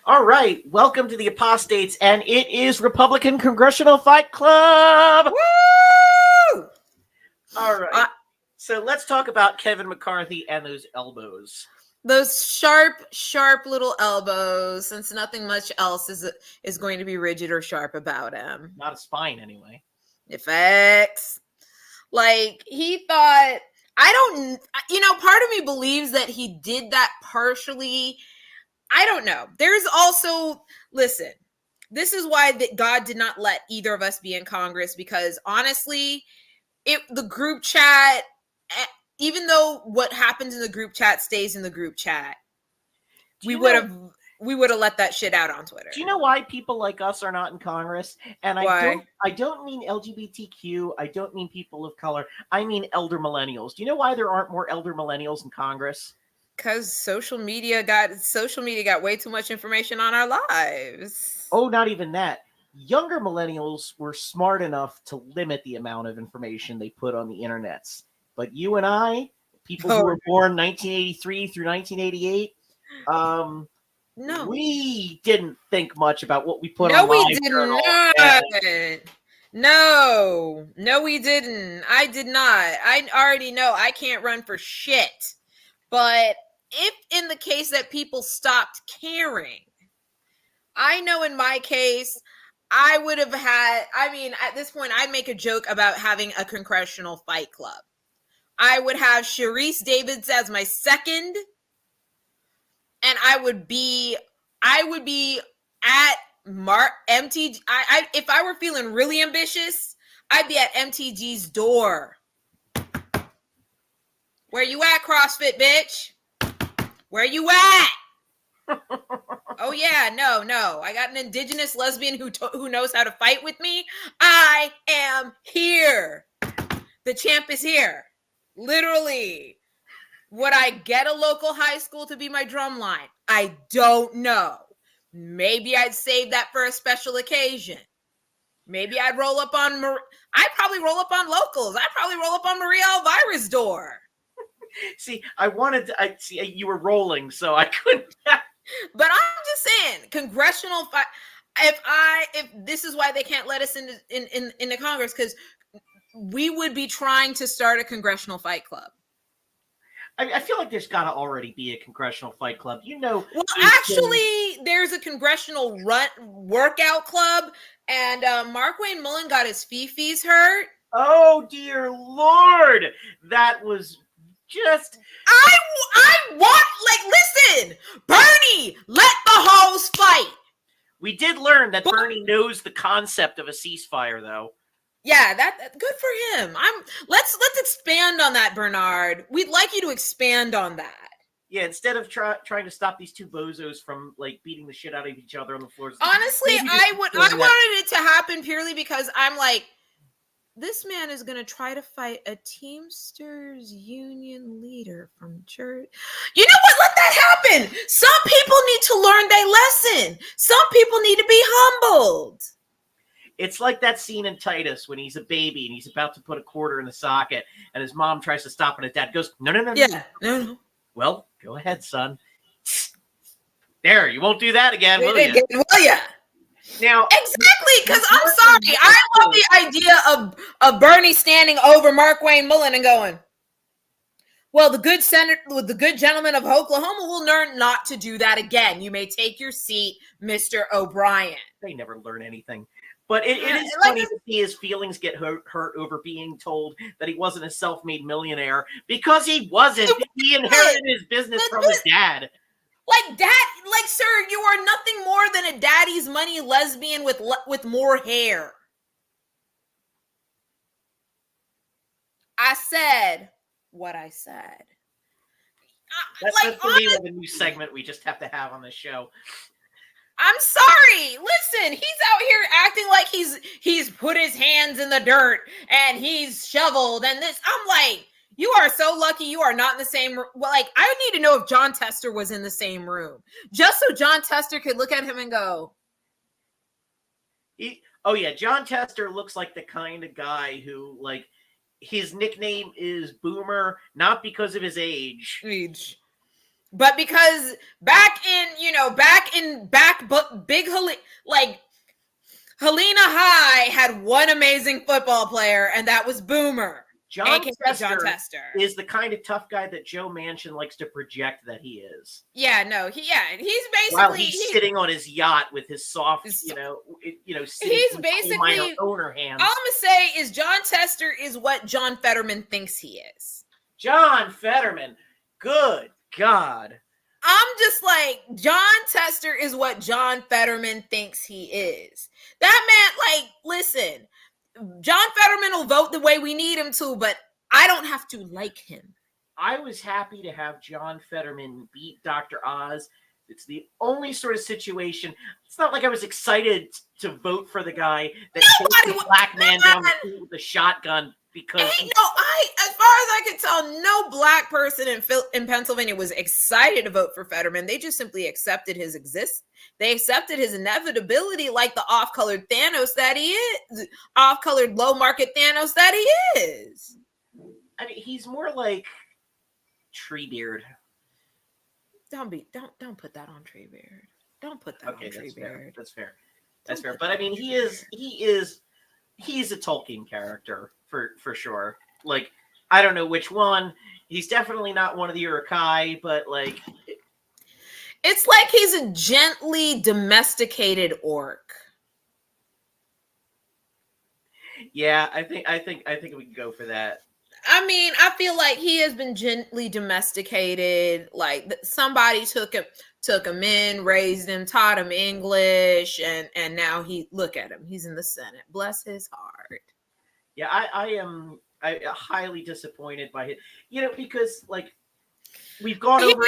All right, welcome to the Apostates, and it is Republican Congressional Fight Club. Woo! All right, so let's talk about Kevin McCarthy and those elbows. Those sharp little elbows, since nothing much else is going to be rigid or sharp about him. Not a spine, anyway. Effects. Like, he thought, part of me believes that he did that partially. I don't know. There's also, listen, this is why that God did not let either of us be in Congress, because honestly, the group chat, even though what happens in the group chat stays in the group chat, we would have let that shit out on Twitter. Do you know why people like us are not in Congress? And why? I don't mean LGBTQ. I don't mean people of color. I mean elder millennials. Do you know why there aren't more elder millennials in Congress? Because social media got way too much information on our lives. Oh, not even that. Younger millennials were smart enough to limit the amount of information they put on the internets. But you and I, people who were born 1983 through 1988, no, we didn't think much about what we put on. No, we didn't. No, we didn't. I did not. I already know I can't run for shit. But if in the case that people stopped caring, I know in my case, I would have had, at this point, I'd make a joke about having a congressional fight club. I would have Sharice Davids as my second, and I would be at MTG. If I were feeling really ambitious, I'd be at MTG's door. Where you at, CrossFit bitch? Where you at? Oh yeah, no. I got an indigenous lesbian who knows how to fight with me. I am here. The champ is here. Literally. Would I get a local high school to be my drum line? I don't know. Maybe I'd save that for a special occasion. Maybe I'd roll up on I'd probably roll up on locals. I'd probably roll up on Maria Elvira's door. See, I see you were rolling, so I couldn't. But I'm just saying, congressional fight. If this is why they can't let us into Congress, because we would be trying to start a congressional fight club. I feel like there's got to already be a congressional fight club. Well, actually, there's a congressional workout club, and Mark Wayne Mullen got his fifis hurt. Oh dear Lord, that was just. I want, listen, Bernie, let the hoes fight. We did learn that Bernie knows the concept of a ceasefire, though. Yeah, that good for him. Let's expand on that, Bernard. We'd like you to expand on that. Yeah, instead of trying to stop these two bozos from beating the shit out of each other on the floors. Honestly, I wanted it to happen purely because I'm like, this man is going to try to fight a Teamsters union leader from church. You know what? Let that happen. Some people need to learn their lesson. Some people need to be humbled. It's like that scene in Titus when he's a baby and he's about to put a quarter in the socket and his mom tries to stop and his dad goes, no. Yeah, no. Well, go ahead, son. There, you won't do that again, will you? Will ya? Now, exactly, because I'm sorry. I love the idea of Bernie standing over Mark Wayne Mullen and going, well, the good gentleman of Oklahoma will learn not to do that again. You may take your seat, Mr. O'Brien. They never learn anything. But it is funny to see his feelings get hurt over being told that he wasn't a self-made millionaire, because he wasn't. He inherited his business from his dad. Sir, you are nothing more than a daddy's money lesbian with more hair. I said what I said. That's the name of the new segment we just have to have on this show. I'm sorry. Listen, he's out here acting like he's put his hands in the dirt and he's shoveled and this. I'm like, you are so lucky you are not in the same room. Well, I would need to know if John Tester was in the same room, just so John Tester could look at him and go, John Tester looks like the kind of guy who, his nickname is Boomer, not because of his age. But because big like Helena High had one amazing football player, and that was Boomer, aka John Tester. Is the kind of tough guy that Joe Manchin likes to project that he is. Yeah, no, he's basically while he's sitting on his yacht with his soft, he's basically owner hands. All I'm gonna say is John Tester is what John Fetterman thinks he is. John Fetterman, good God. I'm just like, John Tester is what John Fetterman thinks he is. That man, like, listen, John Fetterman will vote the way we need him to, but I don't have to like him. I was happy to have John Fetterman beat Dr. Oz. It's the only sort of situation. It's not like I was excited to vote for the guy that chased the black man down the street with a shotgun because as far as I could tell, no black person in Pennsylvania was excited to vote for Fetterman. They just simply accepted his existence. They accepted his inevitability, like the off-colored Thanos that he is, off-colored low-market Thanos that he is. I mean, he's more like Treebeard. Don't put that on Treebeard. Don't put that on Treebeard. That's fair. That's fair. But I mean, he's a Tolkien character for sure. Like, I don't know which one. He's definitely not one of the Uruk-hai, but like, it's like he's a gently domesticated orc. Yeah, I think we can go for that. I mean, I feel like he has been gently domesticated. Like somebody took him in, raised him, taught him English, and now look at him. He's in the Senate. Bless his heart. Yeah, I am highly disappointed by it. Because like we've gone over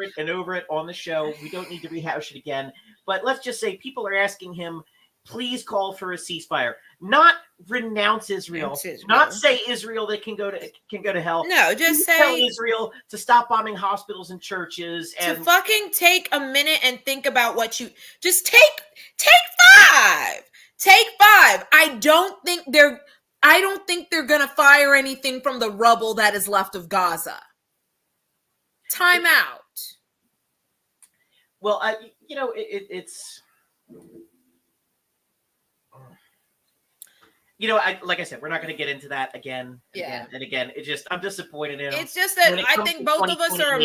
it on the show. We don't need to rehash it again. But let's just say people are asking him, please call for a ceasefire. Not renounce Israel. Not say Israel that can go to hell. No, just say tell Israel to stop bombing hospitals and churches and to fucking take a minute and think about what you just take 5. Take 5. I don't think they're gonna fire anything from the rubble that is left of Gaza. Time out. Well, it's. Like I said, we're not going to get into that again. And again. I'm disappointed in him. It's just that I think both of us are.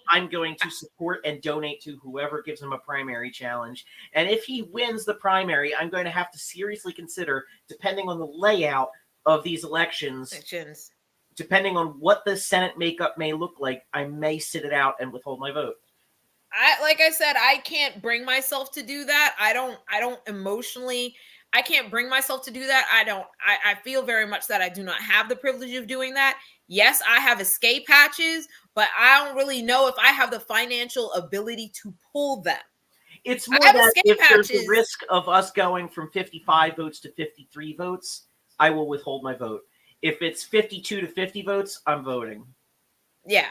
I'm going to support and donate to whoever gives him a primary challenge. And if he wins the primary, I'm going to have to seriously consider, depending on the layout of these elections, depending on what the Senate makeup may look like, I may sit it out and withhold my vote. Like I said, I can't bring myself to do that. I don't emotionally. I can't bring myself to do that. I feel very much that I do not have the privilege of doing that. Yes, I have escape hatches, but I don't really know if I have the financial ability to pull them. It's more that if there's a risk of us going from 55 votes to 53 votes, I will withhold my vote. If it's 52 to 50 votes, I'm voting. Yeah.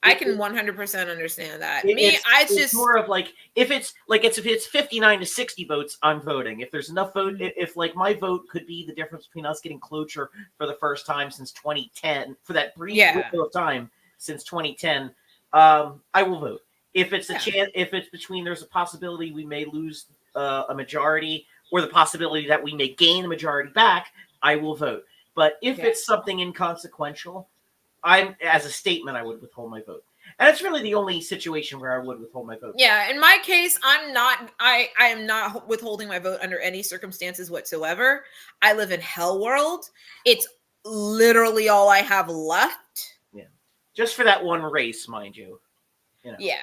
I can 100% understand that. It's more of like if it's 59 to 60 votes, I'm voting. If there's enough vote, if like my vote could be the difference between us getting cloture for the first time since 2010, for that brief window of time since 2010, I will vote. If it's if it's between there's a possibility we may lose a majority or the possibility that we may gain the majority back, I will vote. But if it's something inconsequential, as a statement, I would withhold my vote. And it's really the only situation where I would withhold my vote. Yeah, in my case, I am not withholding my vote under any circumstances whatsoever. I live in hell world. It's literally all I have left. Yeah. Just for that one race, mind you. Yeah.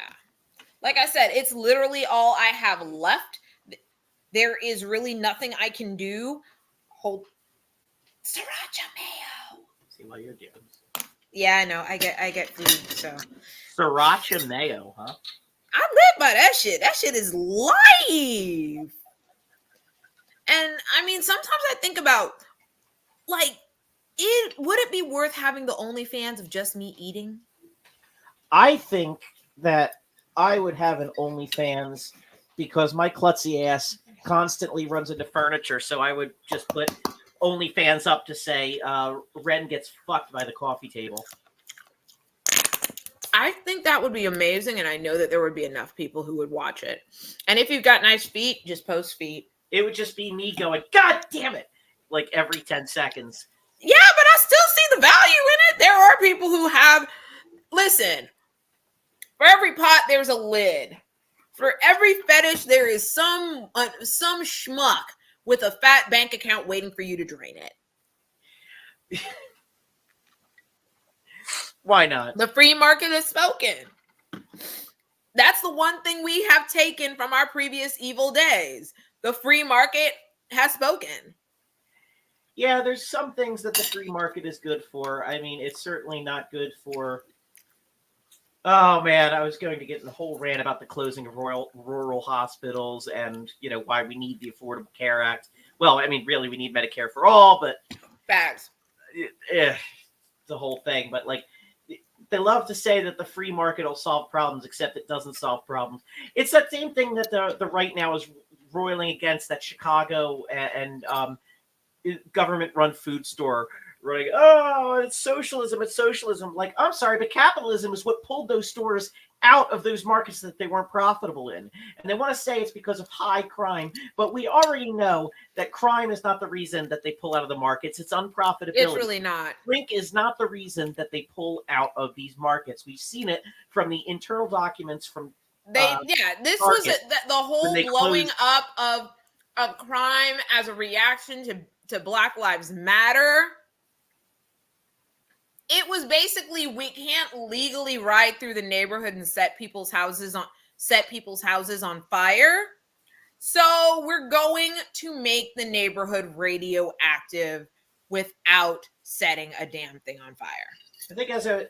Like I said, it's literally all I have left. There is really nothing I can do. Hold Sriracha mayo. See what you're doing. Yeah, I know. I get food, so. Sriracha mayo, huh? I live by that shit. That shit is life. And I mean, sometimes I think about, like, would it be worth having the OnlyFans of just me eating? I think that I would have an OnlyFans because my klutzy ass constantly runs into furniture, so I would just put OnlyFans up to say Ren gets fucked by the coffee table. I think that would be amazing, and I know that there would be enough people who would watch it. And if you've got nice feet, just post feet. It would just be me going, God damn it, like every 10 seconds. Yeah, but I still see the value in it. There are people who have, listen, for every pot, there's a lid. For every fetish, there is some schmuck with a fat bank account waiting for you to drain it. Why not? The free market has spoken. That's the one thing we have taken from our previous evil days. The free market has spoken. Yeah, there's some things that the free market is good for. I mean, it's certainly not good for. Oh man, I was going to get in the whole rant about the closing of rural hospitals and why we need the Affordable Care Act. Well, I mean, really, we need Medicare for all, but facts. The whole thing. But like, they love to say that the free market will solve problems, except it doesn't solve problems. It's that same thing that the right now is roiling against, that Chicago and government-run food store. Right? Oh, it's socialism. It's socialism. Like, I'm sorry, but capitalism is what pulled those stores out of those markets that they weren't profitable in. And they want to say it's because of high crime, but we already know that crime is not the reason that they pull out of the markets. It's unprofitability. It's really not. Drink is not the reason that they pull out of these markets. We've seen it from the internal documents from this Target, was the whole blowing up of crime as a reaction to Black Lives Matter. It was basically, we can't legally ride through the neighborhood and set people's houses on fire. So we're going to make the neighborhood radioactive without setting a damn thing on fire. I think as I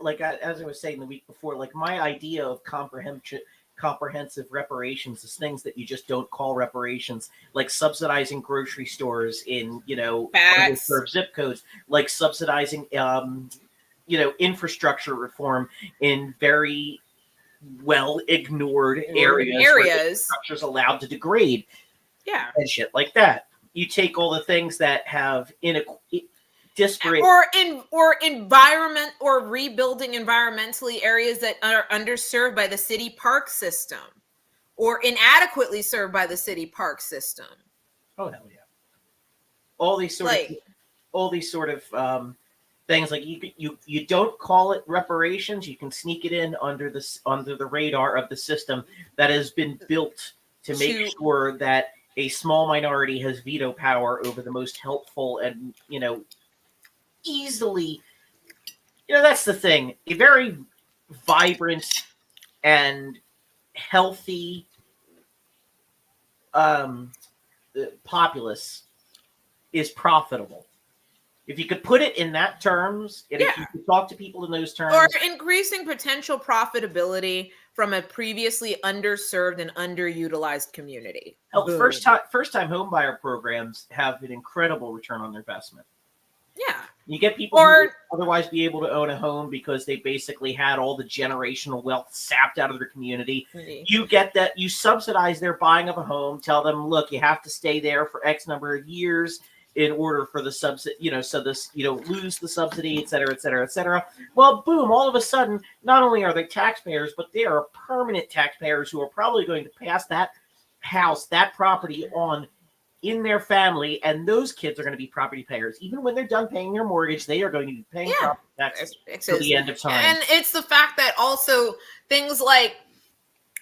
was saying the week before, like, my idea of comprehensive reparations is things that you just don't call reparations, like subsidizing grocery stores in underserved zip codes, like subsidizing infrastructure reform in very well ignored areas where infrastructure is allowed to degrade, and shit like that. You take all the things that have disparate or environment, or rebuilding environmentally areas that are underserved by the city park system or inadequately served by the city park system. Oh hell yeah! All these sort of things, like, you don't call it reparations. You can sneak it in under the radar of the system that has been built to make sure that a small minority has veto power over the most helpful and easily. That's the thing. A very vibrant and healthy populace is profitable. If you could put it in that terms, and if you could talk to people in those terms. Or increasing potential profitability from a previously underserved and underutilized community. First time home buyer programs have an incredible return on their investment. Yeah. You get people who would otherwise be able to own a home because they basically had all the generational wealth sapped out of their community. Mm-hmm. You get that, you subsidize their buying of a home, tell them, look, you have to stay there for X number of years in order for the subsidy, lose the subsidy, et cetera, et cetera, et cetera. Well, boom, all of a sudden, not only are they taxpayers, but they are permanent taxpayers who are probably going to pass that house, that property on in their family, and those kids are going to be property payers. Even when they're done paying their mortgage, they are going to be paying property taxes till the end of time. And it's the fact that also things like,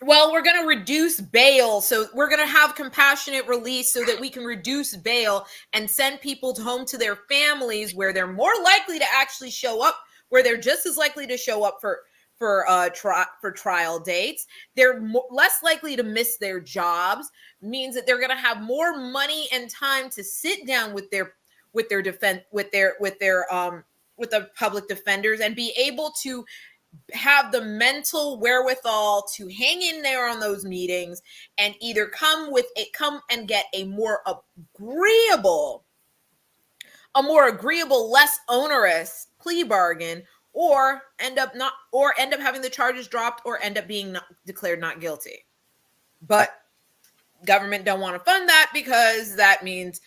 well, we're going to reduce bail, so we're going to have compassionate release so that we can reduce bail and send people home to their families, where they're more likely to actually show up, where they're just as likely to show up for trial dates. They're less likely to miss their jobs. Means that they're going to have more money and time to sit down with the public defenders and be able to have the mental wherewithal to hang in there on those meetings and either come and get a more agreeable, less onerous plea bargain, or end up having the charges dropped, or end up being declared not guilty. But government don't want to fund that, because that means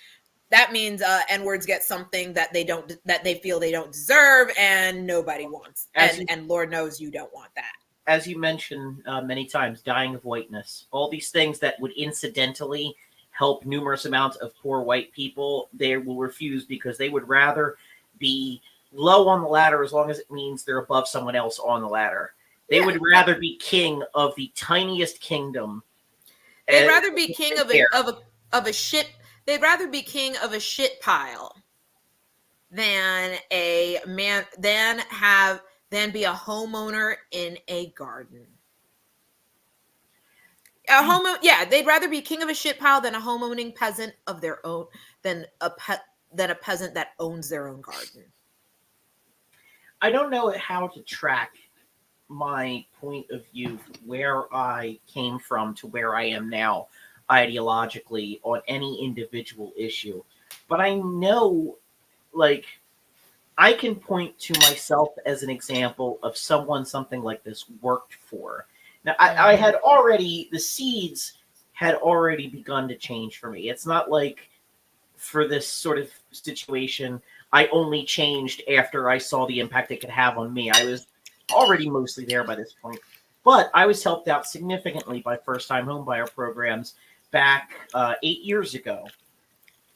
N-words get something that they feel they don't deserve, and nobody wants. And Lord knows you don't want that. as you mentioned many times, dying of whiteness, all these things that would incidentally help numerous amounts of poor white people, they will refuse because they would rather be low on the ladder as long as it means they're above someone else on the ladder. They Yeah. would rather be king of the tiniest kingdom. They'd And rather be king of there. a shit. They'd rather be king of a shit pile than a man than be a homeowner in a garden. Yeah, they'd rather be king of a shit pile than a homeowning peasant of their own than a peasant that owns their own garden. I don't know how to track my point of view, where I came from to where I am now, ideologically, on any individual issue. But I know, like, I can point to myself as an example of someone something like this worked for. Now, I had already, the seeds had already begun to change for me. It's not like for this sort of situation, I only changed after I saw the impact it could have on me. I was already mostly there by this point. But I was helped out significantly by first time homebuyer programs back 8 years ago.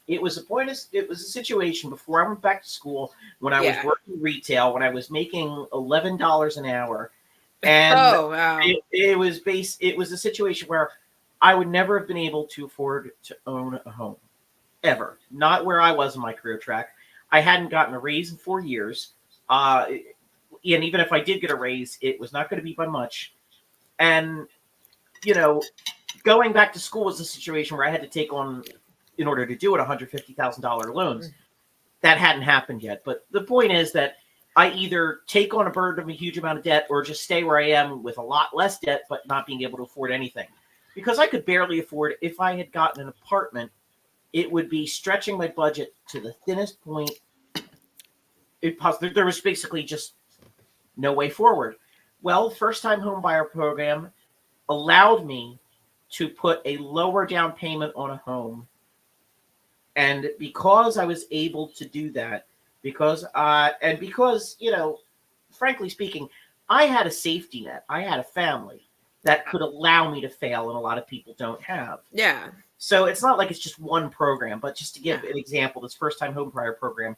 It was a situation before I went back to school when I was Yeah. working retail, when I was making $11 an hour, and Oh wow. it was a situation where I would never have been able to afford to own a home ever. Not where I was in my career track. I hadn't gotten a raise in 4 years, and even if I did get a raise, it was not going to be by much. And you know, going back to school was a situation where I had to take on, in order to do it, $150,000 loans. That hadn't happened yet. But the point is that I either take on a burden of a huge amount of debt or just stay where I am with a lot less debt, but not being able to afford anything. Because I could barely afford, if I had gotten an apartment, it would be stretching my budget to the thinnest point. There was basically just no way forward. Well, first time home buyer program allowed me to put a lower down payment on a home. And because I was able to do that, because, frankly speaking, I had a safety net. I had a family that could allow me to fail, and a lot of people don't have. Yeah. So it's not like it's just one program, but just to give Yeah. an example, this first time home buyer program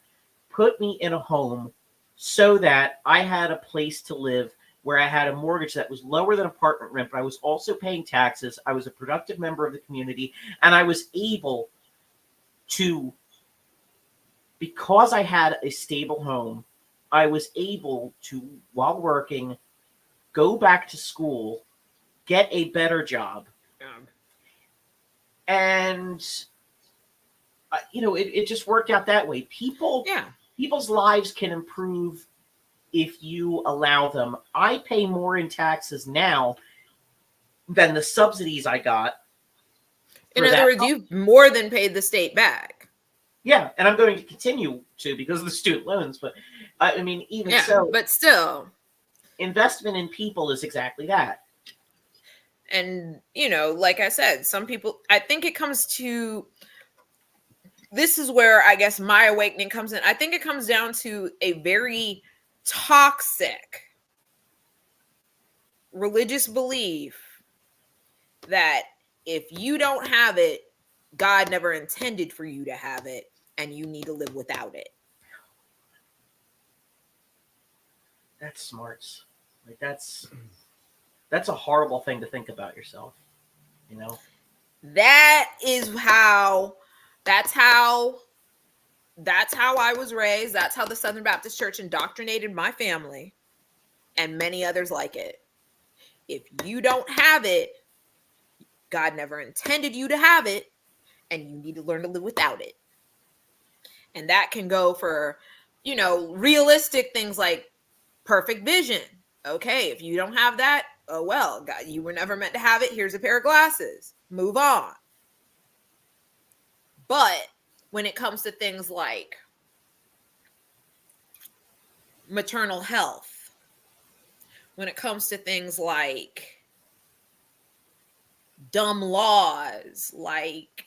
put me in a home so that I had a place to live, where I had a mortgage that was lower than apartment rent, but I was also paying taxes. I was a productive member of the community, and I was able to, because I had a stable home, I was able to, while working, go back to school, get a better job, and it just worked out that way. Yeah. People's lives can improve if you allow them. I pay more in taxes now than the subsidies I got In for other that. words, you've more than paid the state back. Yeah, and I'm going to continue to because of the student loans. But I mean, even Yeah, so, but still. investment in people is exactly that. And, like I said, some people, I think it comes to, this is where I guess my awakening comes in. I think it comes down to a very toxic religious belief that if you don't have it, God never intended for you to have it, and you need to live without it. That's smarts. Like that's a horrible thing to think about yourself. You know. That's how I was raised. That's how the Southern Baptist Church indoctrinated my family and many others like it. If you don't have it, God never intended you to have it, and you need to learn to live without it. And that can go for, realistic things like perfect vision. Okay, if you don't have that, oh well, God, you were never meant to have it. Here's a pair of glasses. Move on. But when it comes to things like maternal health, when it comes to things like dumb laws, like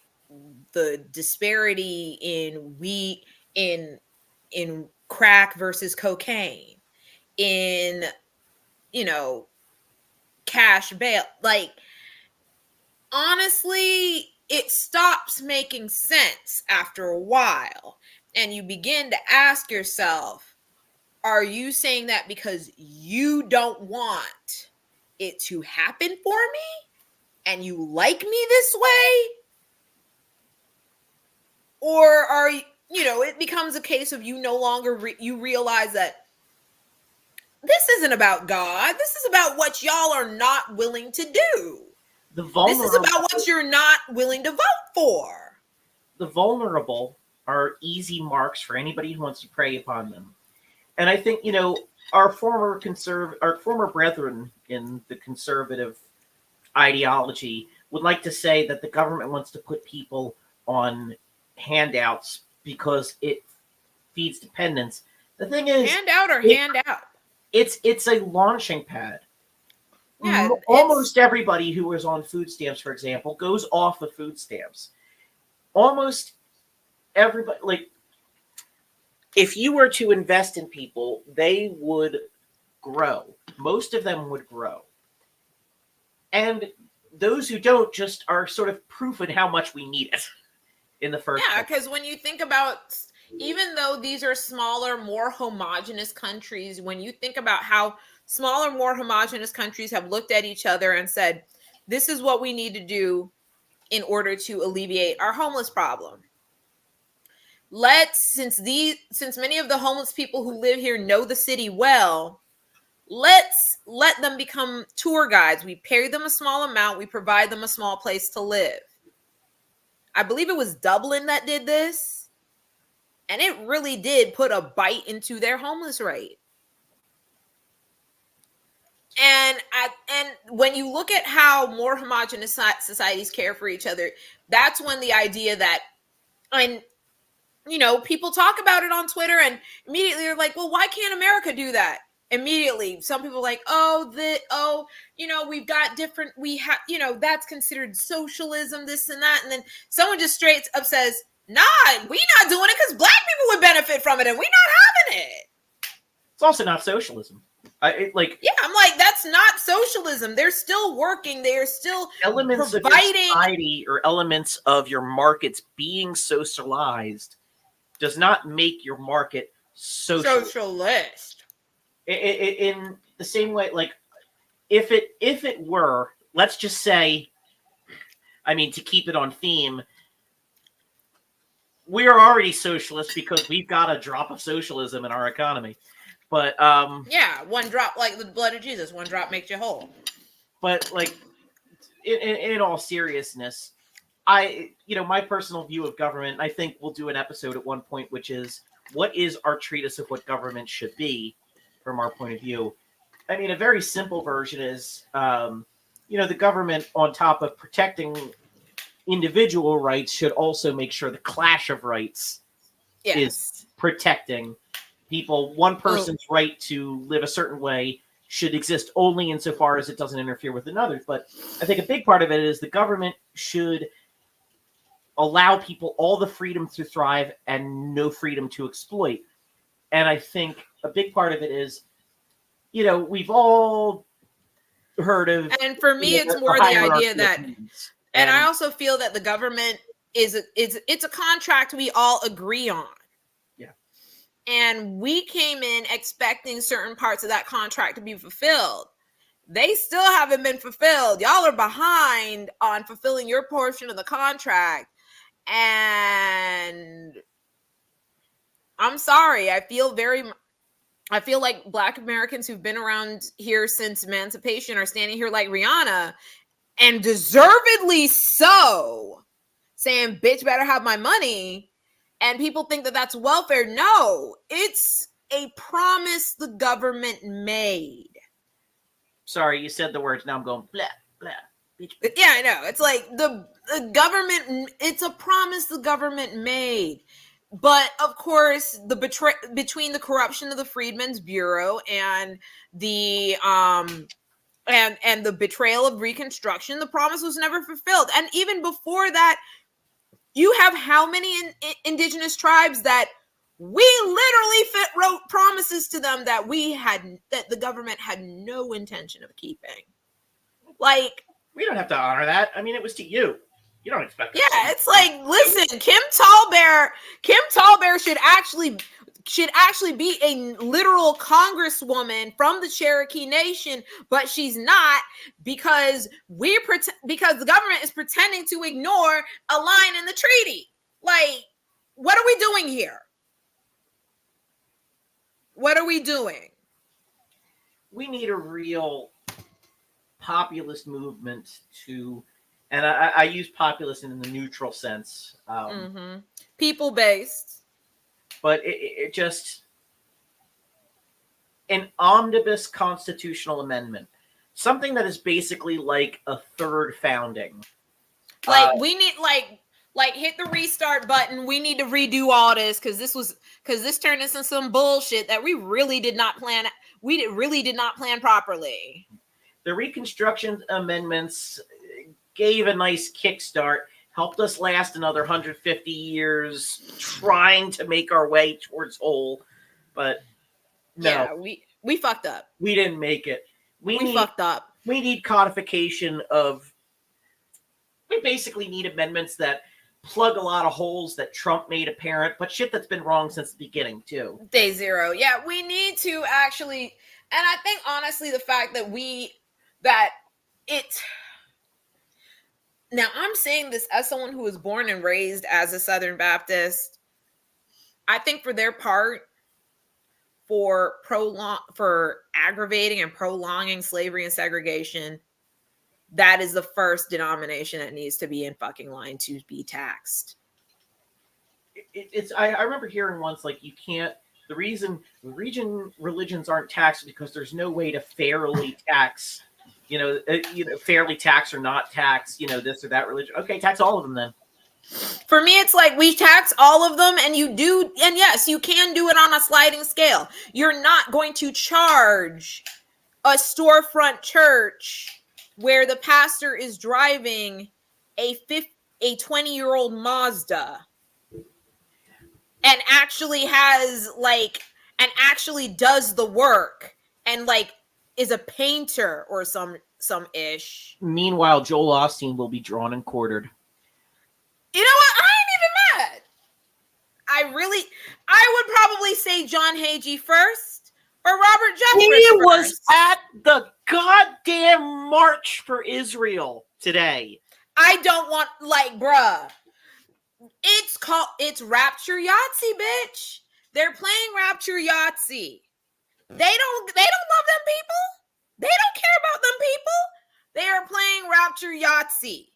the disparity in wheat, in crack versus cocaine, in, you know cash bail. Like, honestly, it stops making sense after a while. And you begin to ask yourself, are you saying that because you don't want it to happen for me and you like me this way? Or are you, it becomes a case of you no longer, you realize that this isn't about God. This is about what y'all are not willing to do. The This is vulnerable, about what you're not willing to vote for. the vulnerable are easy marks for anybody who wants to prey upon them. And I think, our former brethren in the conservative ideology would like to say that the government wants to put people on handouts because it feeds dependence. The thing is, Hand out or it, hand out. it's a launching pad. Yeah, Almost everybody who is on food stamps, for example, goes off of food stamps. Almost everybody, like, if you were to invest in people, they would grow. Most of them would grow. And those who don't just are sort of proof in how much we need it in the first place. Because when you think about, even though these are smaller, more homogenous countries, when you think about how smaller, more homogenous countries have looked at each other and said, this is what we need to do in order to alleviate our homeless problem. Since many of the homeless people who live here know the city well, let's let them become tour guides. We pay them a small amount, we provide them a small place to live. I believe it was Dublin that did this, and it really did put a bite into their homeless rate. And when you look at how more homogenous societies care for each other, that's when the idea that, and people talk about it on Twitter, and immediately they're like, well, why can't America do that? Immediately, some people are like, we've got different, that's considered socialism, this and that. And then someone just straight up says, nah, we not doing it because black people would benefit from it and we not having it. It's also not socialism. I'm like, that's not socialism. They're still working. They're still elements providing of your society or elements of your markets being socialized does not make your market socialist. In the same way, like, if it were, let's just say, I mean, to keep it on theme, we are already socialist because we've got a drop of socialism in our economy. But one drop, like the blood of Jesus, one drop makes you whole. But like, in all seriousness, my personal view of government, I think we'll do an episode at one point, which is, what is our treatise of what government should be from our point of view? I mean, a very simple version is, the government, on top of protecting individual rights, should also make sure the clash of rights is protecting people. One person's right to live a certain way should exist only insofar as it doesn't interfere with another's. But I think a big part of it is the government should allow people all the freedom to thrive and no freedom to exploit. And I think a big part of it is, we've all heard of, and for me, it's more the idea that, and I also feel that the government it's a contract we all agree on. Yeah. And we came in expecting certain parts of that contract to be fulfilled. They still haven't been fulfilled. Y'all are behind on fulfilling your portion of the contract. And I'm sorry, I feel like Black Americans who've been around here since emancipation are standing here like Rihanna, and deservedly so, saying, bitch better have my money. And people think that that's welfare. No, it's a promise the government made. Sorry, you said the words. Now I'm going, blah, blah. Yeah, I know. It's like the government, it's a promise the government made. But of course, between the corruption of the Freedmen's Bureau and the and the betrayal of Reconstruction, the promise was never fulfilled. And even before that, you have how many indigenous tribes that we literally wrote promises to them that the government had no intention of keeping. Like, we don't have to honor that. I mean, it was to you. You don't expect us yeah, to. it's like, listen, Kim Tallbear should actually be a literal congresswoman from the Cherokee Nation, but she's not because because the government is pretending to ignore a line in the treaty. Like, what are we doing here? What are we doing? We need a real populist movement to, and I use populist in the neutral sense, People-based. but it just an omnibus constitutional amendment, something that is basically like a third founding. Like, we need like hit the restart button. We need to redo all this because this turned into some bullshit that we really did not plan. We really did not plan properly. The Reconstruction amendments gave a nice kickstart, helped us last another 150 years trying to make our way towards whole, but no, yeah, we fucked up. We didn't make it. We fucked up. We need codification of. We basically need amendments that plug a lot of holes that Trump made apparent, but shit that's been wrong since the beginning too. Day zero. Yeah, we need to actually, and I think honestly the fact that now I'm saying this as someone who was born and raised as a Southern Baptist. I think for their part, for aggravating and prolonging slavery and segregation, that is the first denomination that needs to be in fucking line to be taxed. I remember hearing once, like, you can't, the reason religions aren't taxed because there's no way to fairly tax, fairly tax or not tax, this or that religion. Okay, tax all of them then. For me, it's like we tax all of them, and yes, you can do it on a sliding scale. You're not going to charge a storefront church where the pastor is driving a 20-year-old Mazda and actually does the work and is a painter or some ish. Meanwhile, Joel Osteen will be drawn and quartered. You know what? I ain't even mad. I would probably say John Hagee first or Robert Jeffress He first. was at the goddamn March for Israel today. I don't want, bruh. It's Rapture Yahtzee, bitch. They're playing Rapture Yahtzee. They don't love them people. They don't care about them people. They are playing Rapture Yahtzee.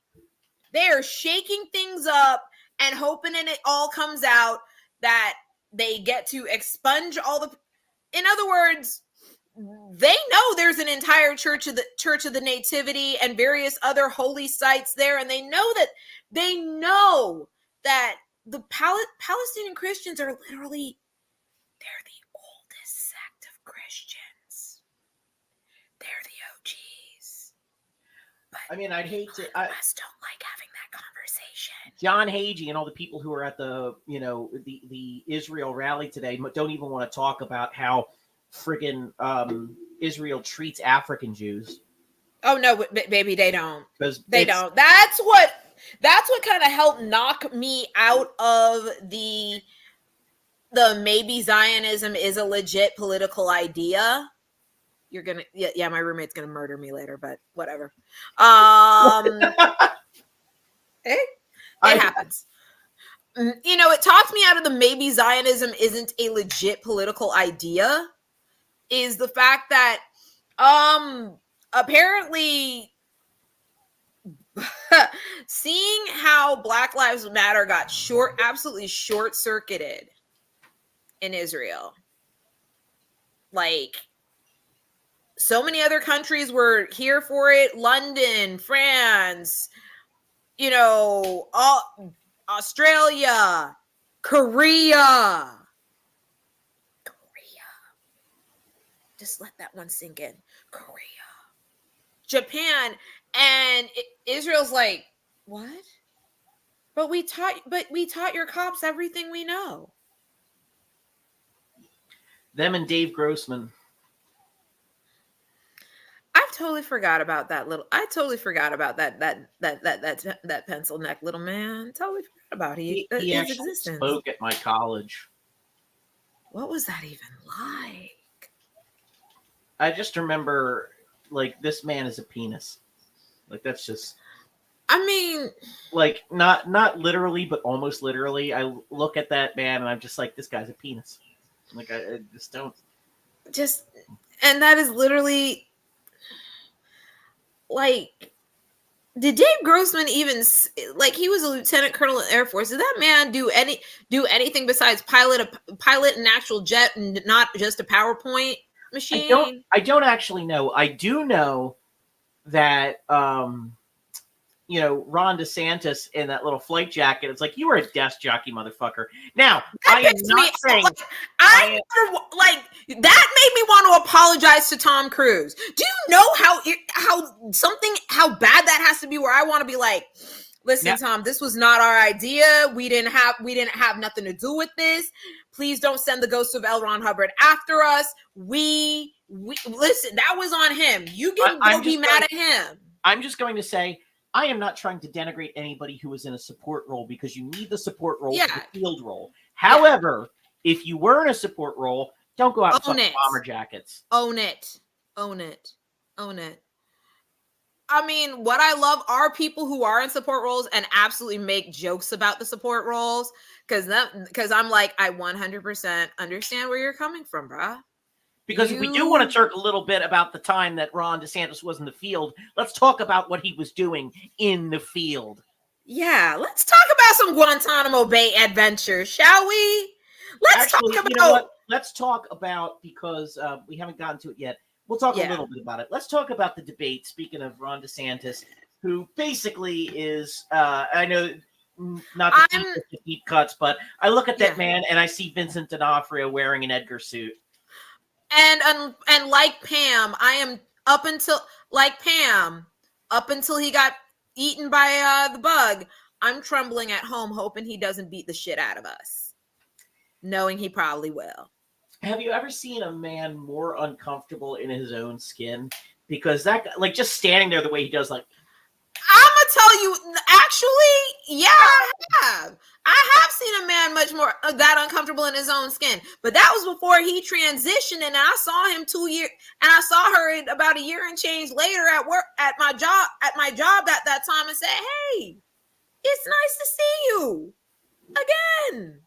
They are shaking things up and hoping it all comes out, that they get to expunge all the. In other words, they know there's an entire Church of the Nativity and various other holy sites there, and they know that the Palestinian Christians are literally, they're the oldest sect of Christians. They're the OGs. But I mean, I'd hate to. I just don't like having that conversation. John Hagee and all the people who are at the the Israel rally today don't even want to talk about how friggin' Israel treats African Jews. Oh no, baby, they don't. They don't. That's what kind of helped knock me out of the maybe Zionism is a legit political idea. You're gonna, yeah, my roommate's gonna murder me later, but whatever. It happens. It talks me out of the maybe Zionism isn't a legit political idea, is the fact that apparently seeing how Black Lives Matter got absolutely short-circuited in Israel. So many other countries were here for it. London, France, Australia, Korea. Just let that one sink in. Korea, Japan, and Israel's like, what? But we taught your cops everything we know. Them and Dave Grossman. I I've totally forgot about that little. I totally forgot about that pencil neck little man. Totally forgot about He his actually existence. spoke at my college. What was that even like? I just remember, like, this man is a penis. Like, that's just. I mean, Like, not literally, but almost literally. I look at that man and I'm just like, this guy's a penis. Like, I just don't. and that is literally like. Did Dave Grossman even like he was a lieutenant colonel in the Air Force? Did that man do anything besides pilot an actual jet and not just a PowerPoint machine? I don't actually know. I do know that Ron DeSantis in that little flight jacket. It's like, you were a desk jockey, motherfucker. Now, That I am pissed not me saying off. I never, like that made me want to apologize to Tom Cruise. Do you know how bad that has to be? Where I want to be like, listen, Now- Tom, this was not our idea. We didn't have nothing to do with this. Please don't send the ghost of L. Ron Hubbard after us. We listen. That was on him. You can go be mad at him. I'm just going to say, I am not trying to denigrate anybody who was in a support role, because you need the support role for the field role. However, if you were in a support role, don't go out and fuck bomber jackets. Own it. Own it. Own it. I mean, what I love are people who are in support roles and absolutely make jokes about the support roles, because I'm like, I 100% understand where you're coming from, bruh. Because if we do want to talk a little bit about the time that Ron DeSantis was in the field, let's talk about what he was doing in the field. Yeah, let's talk about some Guantanamo Bay adventures, shall we? Let's talk about. You know what? Let's talk about, because we haven't gotten to it yet. We'll talk a little bit about it. Let's talk about the debate. Speaking of Ron DeSantis, who basically is, I know, not the deep cuts, but I look at that man and I see Vincent D'Onofrio wearing an Edgar suit. And like Pam, I am up until he got eaten by the bug, I'm trembling at home, hoping he doesn't beat the shit out of us, knowing he probably will. Have you ever seen a man more uncomfortable in his own skin? Because that guy, like, just standing there the way he does, like, I'm gonna tell you, actually, yeah, I have seen a man much more that uncomfortable in his own skin, but that was before he transitioned, and I saw him 2 years, and I saw her about a year and change later at work at my job at that time, and said, "Hey, it's nice to see you again."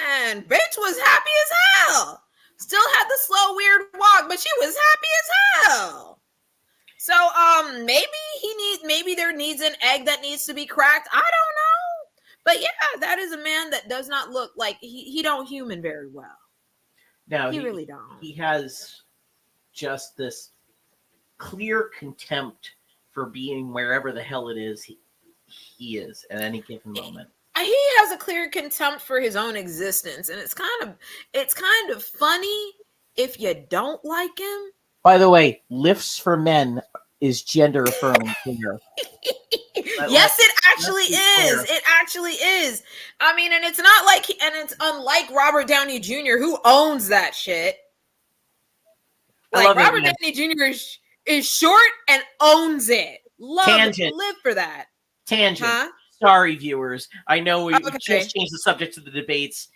And bitch was happy as hell. Still had the slow, weird walk, but she was happy as hell. So maybe there needs an egg that needs to be cracked. I don't know. But yeah, that is a man that does not look like he don't human very well. No, he really don't. He has just this clear contempt for being wherever the hell it is he is at any given moment. He has a clear contempt for his own existence, and it's kind of funny if you don't like him. By the way, lifts for men is gender affirming care. Yes, it actually is. It actually is. I mean, and it's not like, and it's unlike Robert Downey Jr., who owns that shit. Like, Robert Downey Jr. is short and owns it. Live for that. Tangent. Huh? Sorry, viewers. I know we just changed the subject to the debates.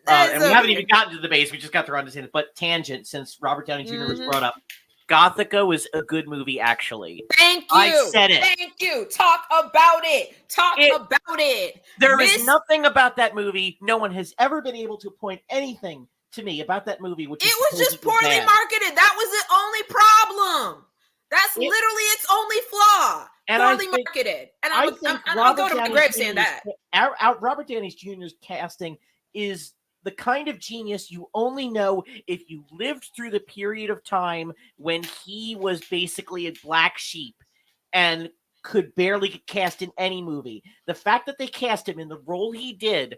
And we haven't even gotten to the debates. We just got through on this. But tangent, since Robert Downey Jr. was brought up. Gothica was a good movie, actually. Thank you. I said it. Thank you. Talk about it. About it. There is nothing about that movie. No one has ever been able to point anything to me about that movie. Which it was just poorly marketed. That was the only problem. That's literally its only flaw. And poorly marketed. And I'm going to my grave saying that. Robert Downey Jr.'s casting is the kind of genius you only know if you lived through the period of time when he was basically a black sheep and could barely get cast in any movie. The fact that they cast him in the role he did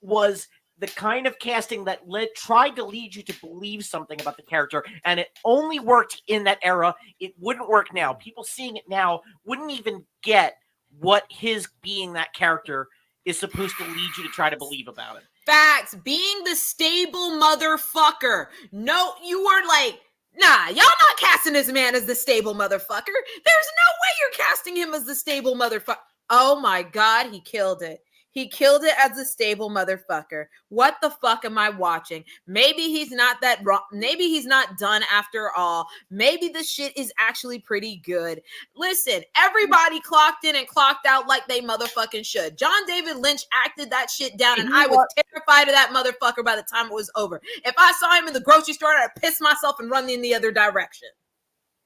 was the kind of casting that tried to lead you to believe something about the character, and it only worked in that era. It wouldn't work now. People seeing it now wouldn't even get what his being that character is supposed to lead you to try to believe about it. Facts. Being the stable motherfucker. No, you were like, Nah, y'all not casting this man as the stable motherfucker. There's no way you're casting him as the stable motherfucker. Oh my God, he killed it. He killed it as a stable motherfucker. What the fuck am I watching? Maybe he's not that wrong. Maybe he's not done after all. Maybe the shit is actually pretty good. Listen, everybody clocked in and clocked out like they motherfucking should. John David Lynch acted that shit down, and I was terrified of that motherfucker by the time it was over. If I saw him in the grocery store, I'd piss myself and run in the other direction.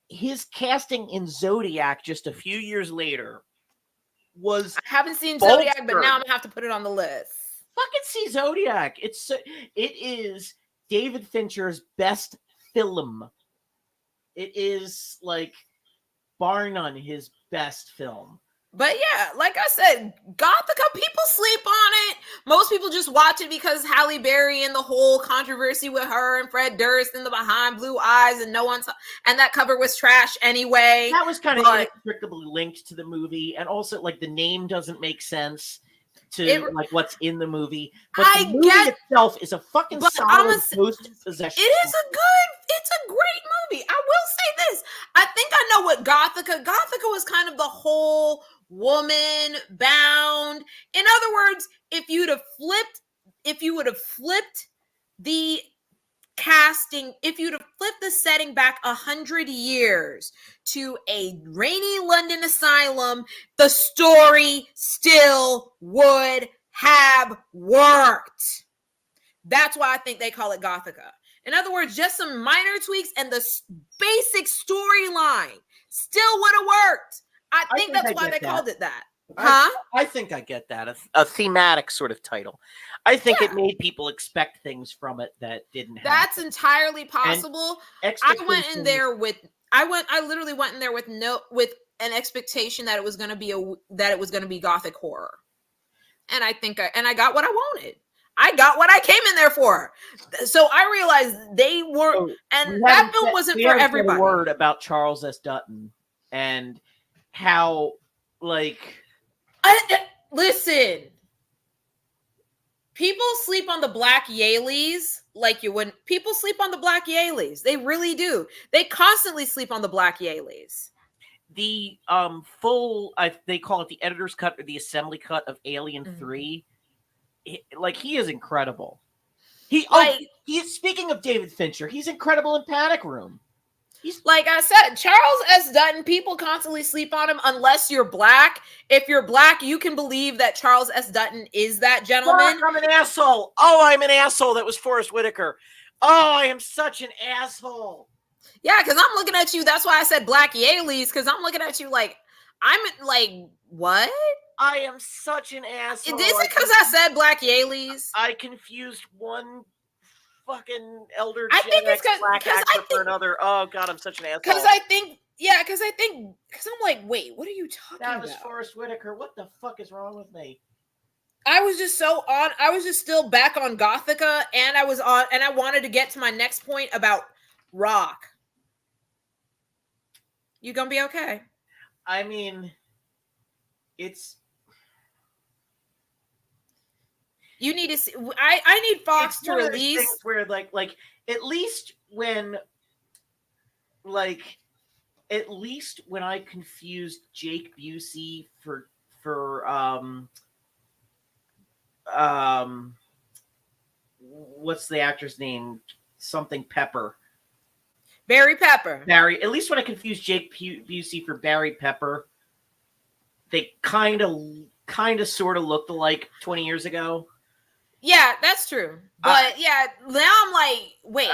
His casting in Zodiac just a few years later was... I haven't seen Zodiac, but now I'm gonna have to put it on the list. Fucking see Zodiac. It is David Fincher's best film. It is, like, bar none, his best film. But yeah, like I said, Gothica, people sleep on it. Most people just watch it because Halle Berry and the whole controversy with her and Fred Durst and the Behind Blue Eyes, and and that cover was trash anyway. That was kind of inextricably linked to the movie, and also, like, the name doesn't make sense to like what's in the movie. But the movie itself is a fucking solid post-possession. It's a great movie. I will say this. I think I know what Gothica was kind of the whole woman bound. In other words, if you would have flipped the casting, if you'd have flipped the setting back 100 years to a rainy London asylum, the story still would have worked. That's why I think they call it Gothica. In other words, just some minor tweaks and the basic storyline still would have worked. I think that's why they called it that. I think I get that. A thematic sort of title. I think it made people expect things from it that didn't happen. That's entirely possible. I literally went in there with an expectation that it was going to be gothic horror. And I got what I wanted. I got what I came in there for. So I realized they weren't, that film wasn't for everybody. A word about Charles S. Dutton and how, like, listen, people sleep on the Black Yaleys like you wouldn't. People sleep on the Black Yaleys. They really do. They constantly sleep on the Black Yaleys. The they call it the editor's cut or the assembly cut of Alien 3. He is incredible. He's speaking of David Fincher. He's incredible in Panic Room. Like I said, Charles S. Dutton, people constantly sleep on him unless you're Black. If you're Black, you can believe that Charles S. Dutton is that gentleman. I'm an asshole. Oh, I'm an asshole. That was Forrest Whitaker. Oh, I am such an asshole. Yeah, because I'm looking at you. That's why I said Black Yaleys, because I'm looking at you like, I'm like, what? I am such an asshole. Is it because I said Black Yaleys? I confused one fucking elder Gen X Black actor for another. Oh God, I'm such an asshole. Because I'm like, wait, what are you talking about? That was Forrest Whitaker. What the fuck is wrong with me? I was just still back on Gothica, and I wanted to get to my next point about Rock. You gonna be okay? I mean, you need to see. I need Fox to release where like at least when I confused Jake Busey for what's the actor's name? Something Pepper. Barry Pepper. At least when I confused Jake Busey for Barry Pepper, they kind of sort of looked alike 20 years ago. Yeah, that's true. But now I'm like, wait.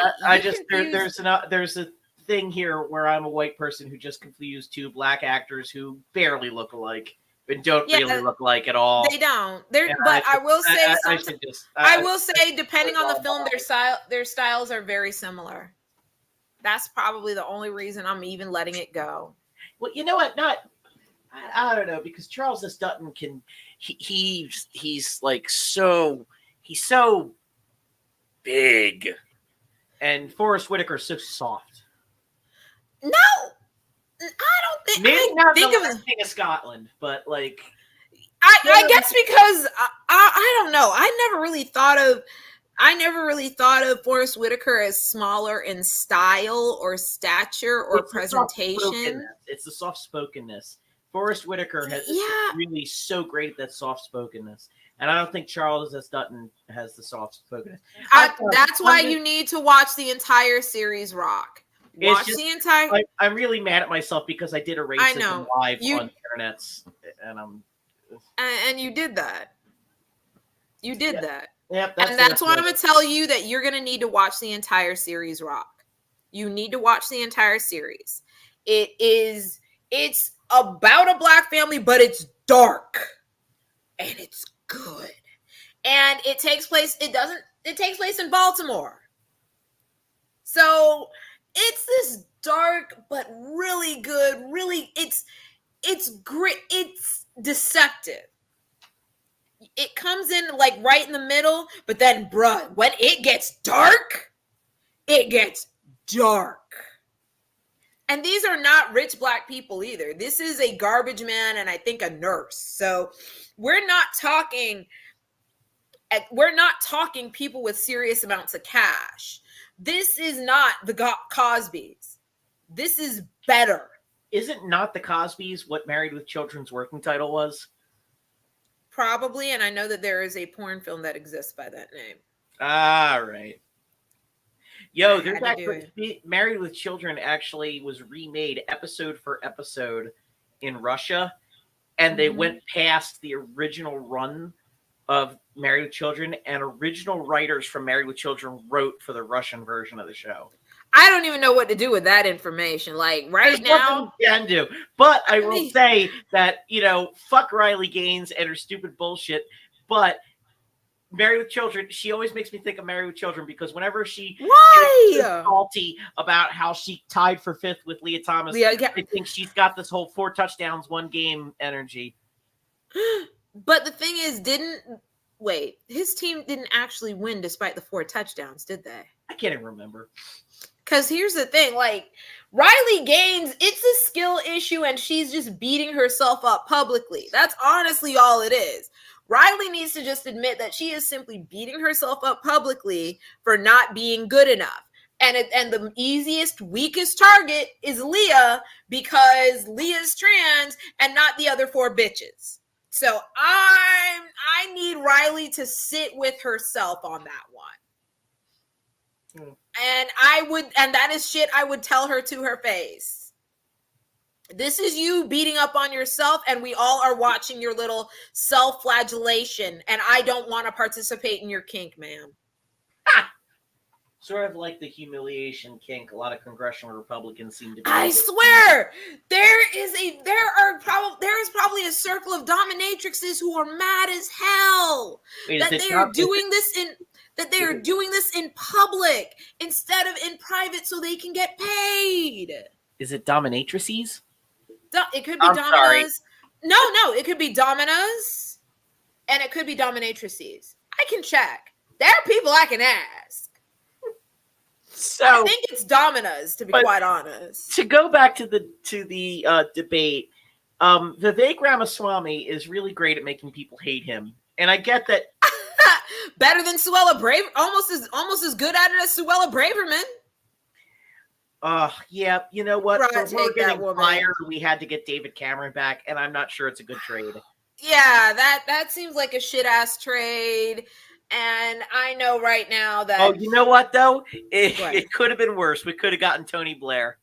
There's a thing here where I'm a white person who just confused two Black actors who barely look alike, but don't really look alike at all. They don't. I will say, depending on the film, their styles are very similar. That's probably the only reason I'm even letting it go. Well, you know what? I don't know, because Charles S. Dutton he's so big, and Forrest Whitaker is so soft. No, I don't think. Maybe not the King of Scotland, but I guess because I don't know. I never really thought of I never really thought of Forrest Whitaker as smaller in style or stature or presentation. It's the soft spokenness. Forrest Whitaker is Yeah. really so great at that soft spokenness, and I don't think Charles S. Dutton has the soft spokenness. That's why you need to watch the entire series Rock. Watch the entire. I'm really mad at myself because I did a racism live on the internets, and and you did that. You did that. Yep, and that's why I'm going to tell you that you're going to need to watch the entire series Rock. You need to watch the entire series. It's about a black family, but it's dark. And it's good. And it takes place in Baltimore. So it's this dark, but really good, it's great. It's deceptive. It comes in like right in the middle, but then, bruh, when it gets dark, it gets dark. And these are not rich black people either. This is a garbage man and I think a nurse. So we're not talking people with serious amounts of cash. This is not the Cosbys. This is better. Isn't not the Cosbys what Married with Children's working title was? Probably, and I know that there is a porn film that exists by that name. Ah, right. Yo, there's actually Married with Children actually was remade episode for episode in Russia, and they went past the original run of Married with Children, and original writers from Married with Children wrote for the Russian version of the show. I don't even know what to do with that information. Like right now, you can do. But I will say that, fuck Riley Gaines and her stupid bullshit. But Married with Children, she always makes me think of Married with Children because whenever she is salty about how she tied for 5th with Leah Thomas, I think she's got this whole 4 touchdowns, 1 game energy. But the thing is, his team didn't actually win despite the 4 touchdowns, did they? I can't even remember. Because here's the thing, like, Riley Gaines, it's a skill issue and she's just beating herself up publicly. That's honestly all it is. Riley needs to just admit that she is simply beating herself up publicly for not being good enough. And the easiest, weakest target is Leah because Leah's trans and not the other 4 bitches. So I need Riley to sit with herself on that one. And that is shit I would tell her to her face. This is you beating up on yourself, and we all are watching your little self-flagellation, and I don't want to participate in your kink, ma'am. Sort of like the humiliation kink a lot of congressional Republicans seem to be. I swear, there is probably a circle of dominatrixes who are mad as hell that they are doing this in public instead of in private so they can get paid. Is it dominatrices? It could be Dominas. No, it could be Dominas, and it could be dominatrices. I can check. There are people I can ask. So I think it's Dominas, to be quite honest. To go back to the debate, Vivek Ramaswamy is really great at making people hate him, and I get that. Better than Suella Braver, almost as good at it as Suella Braverman. Yeah, you know what? For her getting fired, we had to get David Cameron back, and I'm not sure it's a good trade. Yeah, that seems like a shit ass trade. And I know right now that. Oh, you know what though? It could have been worse. We could have gotten Tony Blair.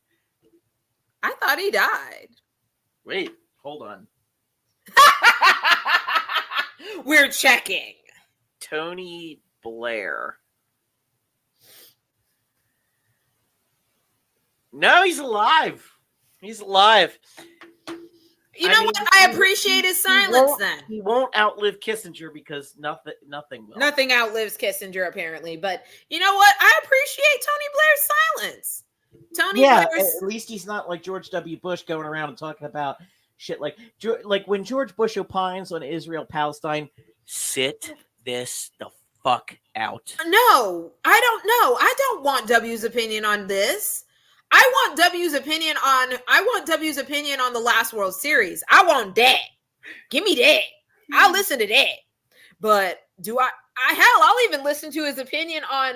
I thought he died. Wait, hold on. We're checking. Tony Blair. No, he's alive. He's alive. You know what? I appreciate his silence then. He won't outlive Kissinger because nothing will. Nothing outlives Kissinger, apparently. But you know what? I appreciate Tony Blair's silence. At least he's not like George W. Bush going around and talking about shit like when George Bush opines on Israel-Palestine, sit this the fuck out. No, I don't know. I don't want W's opinion on this. I want W's opinion on the last World Series. I want that. Give me that. I'll listen to that. But I'll even listen to his opinion on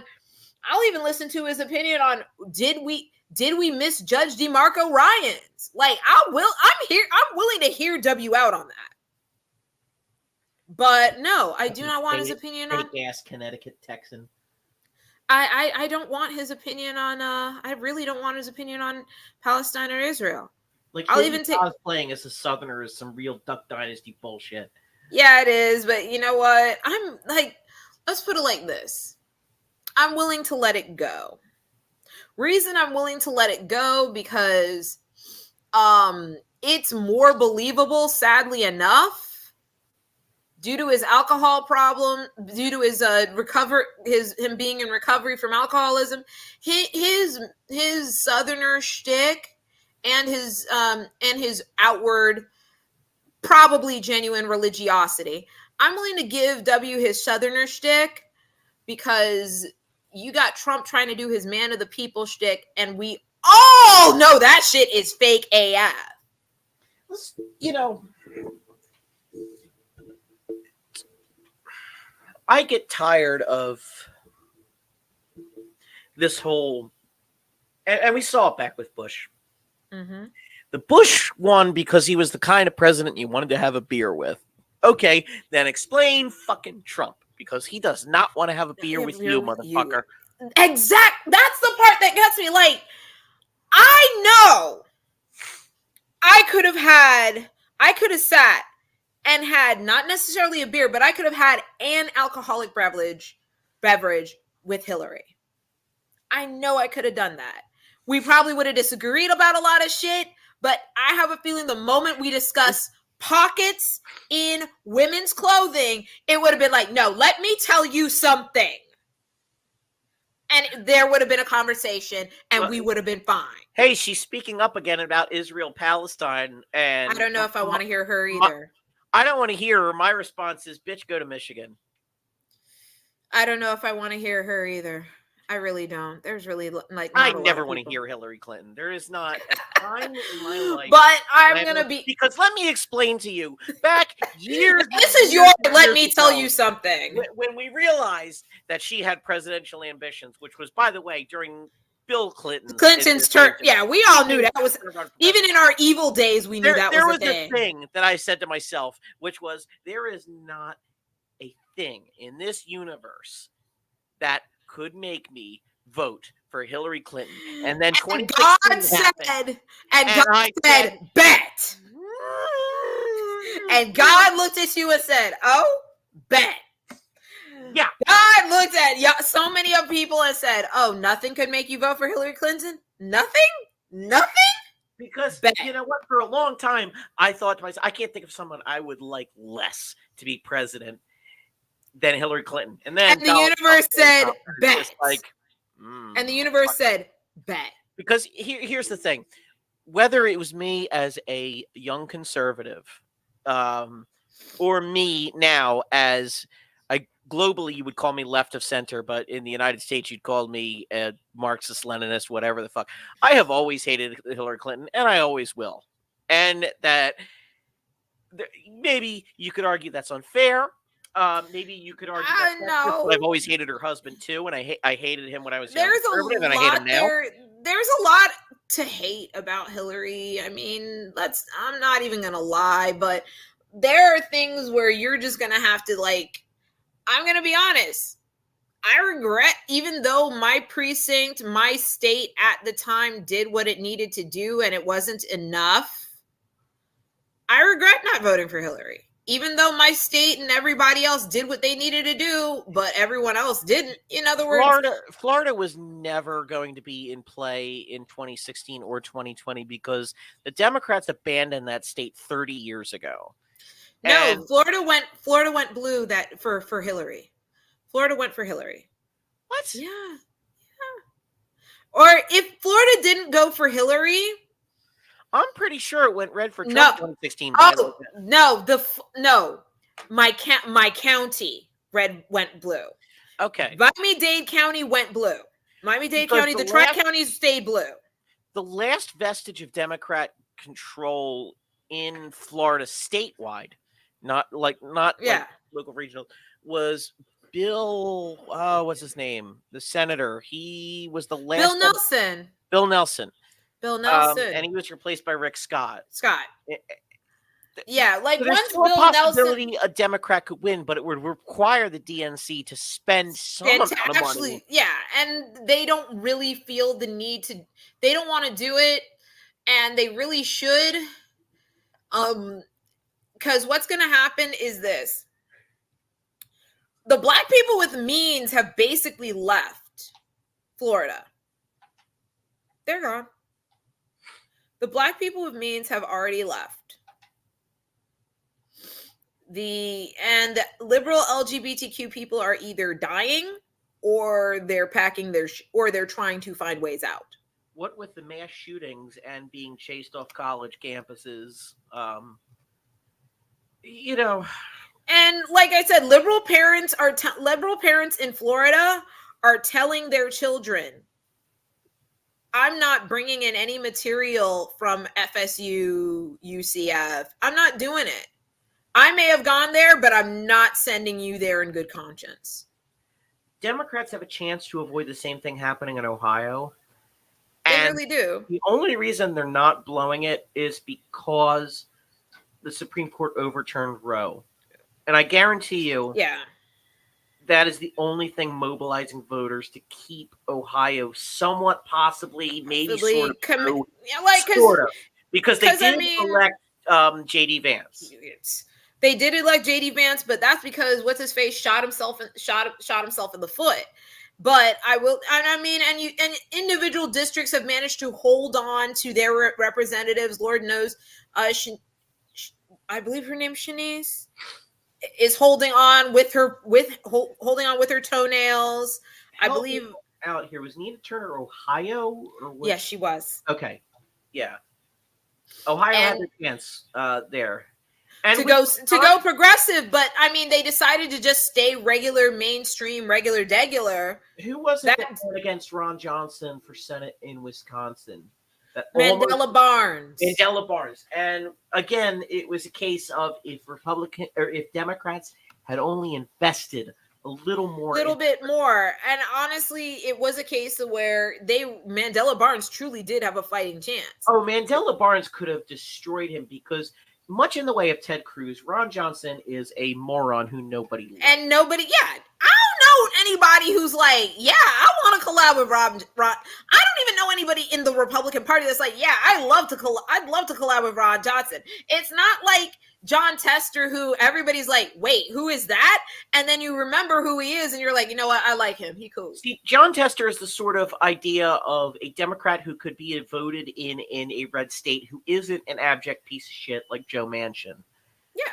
did we misjudge DeMarco Ryans? Like, I'm willing to hear W out on that. But no, I do not want his opinion on fake-ass Connecticut Texan. I don't want his opinion on I really don't want his opinion on Palestine or Israel. Like, I'll even take cosplaying as a Southerner is some real Duck Dynasty bullshit. Yeah, it is, but you know what? I'm like, let's put it like this. I'm willing to let it go. Reason I'm willing to let it go because it's more believable, sadly enough, due to his alcohol problem, due to his him being in recovery from alcoholism, his Southerner shtick and his outward, probably genuine religiosity. I'm willing to give W his Southerner shtick because you got Trump trying to do his man of the people shtick, and we all know that shit is fake AF. You know, I get tired of this whole, and we saw it back with Bush. Mm-hmm. The Bush won because he was the kind of president you wanted to have a beer with. Okay, then explain fucking Trump, because he does not want to have a beer with you, motherfucker. That's the part that gets me. Like, I know I could have sat and had not necessarily a beer, but I could have had an alcoholic beverage with Hillary. I know I could have done that. We probably would have disagreed about a lot of shit, but I have a feeling the moment we discuss pockets in women's clothing, it would have been like, no, let me tell you something. And there would have been a conversation, and we would have been fine. Hey, she's speaking up again about Israel-Palestine, and I don't know if I want to hear her either. I don't want to hear her. My response is, bitch, go to Michigan. I don't know if I want to hear her either. I really don't. There's really like I never want to hear Hillary Clinton. There is not a time in my life. But I'm gonna be, because let me explain to you. Back years. This is your. Let me tell you something. When we realized that she had presidential ambitions, which was, by the way, during Bill Clinton's turn. Yeah, we all knew that was, even in our evil days, we knew that was a thing. There was a thing that I said to myself, which was, there is not a thing in this universe that could make me vote for Hillary Clinton. And then God said, bet. And God looked at you and said, oh, bet. Yeah. God looked at so many of people and said, oh, nothing could make you vote for Hillary Clinton? Nothing? Because, you know what, for a long time, I thought to myself, I can't think of someone I would like less to be president than Hillary Clinton. And then the universe said, bet. And the universe said, bet. Because here's the thing. Whether it was me as a young conservative, or me now as globally, you would call me left of center, but in the United States, you'd call me a Marxist, Leninist, whatever the fuck. I have always hated Hillary Clinton, and I always will. And that maybe you could argue that's unfair. Maybe you could argue that I've always hated her husband too, and I hated him when I was conservative, and I hate him now. There's a lot to hate about Hillary. I mean, I'm not even gonna lie, but there are things where you're just gonna have to, like, I'm gonna be honest. I regret, even though my precinct, my state at the time did what it needed to do and it wasn't enough, I regret not voting for Hillary. Even though my state and everybody else did what they needed to do, but everyone else didn't. In other words, Florida was never going to be in play in 2016 or 2020 because the Democrats abandoned that state 30 years ago. No, Florida went blue for Hillary. Florida went for Hillary. What? Yeah. Or if Florida didn't go for Hillary, I'm pretty sure it went red for Trump in 2016. Oh, no. My county went blue. Okay. Miami-Dade County went blue. Miami-Dade County, the tri-counties stayed blue. The last vestige of Democrat control in Florida statewide, not local regional, was Bill. What's his name? The senator. He was the last Bill one. Nelson. Bill Nelson. Bill Nelson. And he was replaced by Rick Scott. Scott. Eh, Yeah, like So there's once still a Bill Nelson possibility a Democrat could win, but it would require the DNC to spend some and amount to of actually, money. yeah, and they don't really feel the need to. They don't want to do it, and they really should. Because what's going to happen is this: the black people with means have basically left Florida. They're gone. The black people with means have already left. And liberal LGBTQ people are either dying or they're packing or they're trying to find ways out. What with the mass shootings and being chased off college campuses, you know. And like I said, liberal parents in Florida are telling their children, I'm not bringing in any material from FSU, UCF. I'm not doing it. I may have gone there, but I'm not sending you there in good conscience. Democrats have a chance to avoid the same thing happening in Ohio. They And really do. The only reason they're not blowing it is because the Supreme Court overturned Roe. And I guarantee you, that is the only thing mobilizing voters to keep Ohio somewhat, possibly, maybe sort of, because they did elect J.D. Vance. They did elect J.D. Vance, but that's because what's his face shot himself in the foot. But and individual districts have managed to hold on to their representatives. Lord knows, I believe her name's Shanice is holding on with her toenails. I believe out here was Nina Turner Ohio or yes, she was. Okay, yeah, Ohio had their chance there. And to go progressive, but I mean, they decided to just stay regular, mainstream, regular. Who was it that went against Ron Johnson for Senate in Wisconsin? Mandela Barnes. And again, it was a case of if Democrats had only invested a little bit more. And honestly, it was a case of where Mandela Barnes truly did have a fighting chance. Oh, Mandela Barnes could have destroyed him because much in the way of Ted Cruz, Ron Johnson is a moron who nobody likes. And nobody, I don't know anybody who's like, I want to collab with Ron. I don't even know anybody in the Republican Party that's like, I'd love to collab with Ron Johnson. It's not like John Tester, who everybody's like, wait, who is that? And then you remember who he is, and you're like, you know what? I like him. He cool. See, John Tester is the sort of idea of a Democrat who could be voted in a red state who isn't an abject piece of shit like Joe Manchin. Yeah,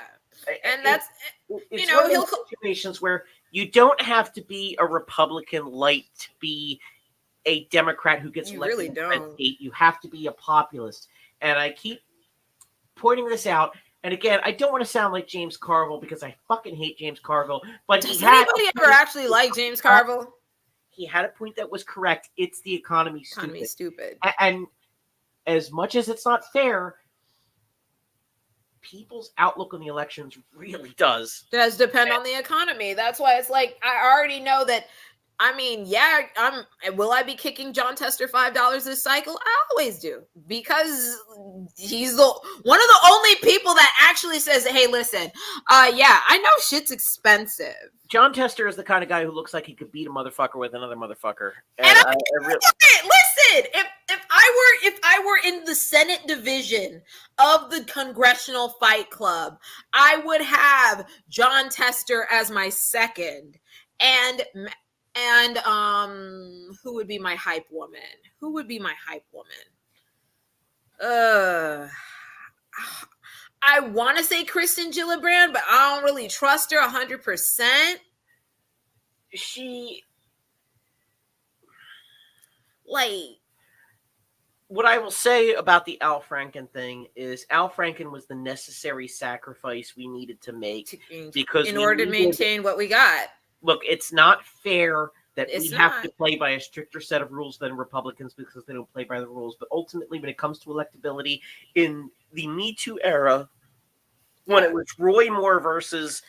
and that's it's one of those situations where you don't have to be a Republican light to be a Democrat who gets elected in a red state. You have to be a populist, and I keep pointing this out. And again, I don't want to sound like James Carville because I fucking hate James Carville. But does anybody ever actually like James Carville? He had a point that was correct. It's the economy stupid. And as much as it's not fair, people's outlook on the elections really does depend on the economy. That's why it's like I already know that. I mean, will I be kicking John Tester $5 this cycle? I always do, because he's one of the only people that actually says, hey, listen, I know shit's expensive. John Tester is the kind of guy who looks like he could beat a motherfucker with another motherfucker. Listen, if I were in the Senate division of the Congressional Fight Club, I would have John Tester as my second, and who would be my hype woman? I want to say Kristen Gillibrand, but I don't really trust her 100%. What I will say about the Al Franken thing is Al Franken was the necessary sacrifice we needed to make because in order to maintain what we got. Look, it's not fair that we have to play by a stricter set of rules than Republicans because they don't play by the rules. But ultimately, when it comes to electability in the Me Too era, when it was Roy Moore versus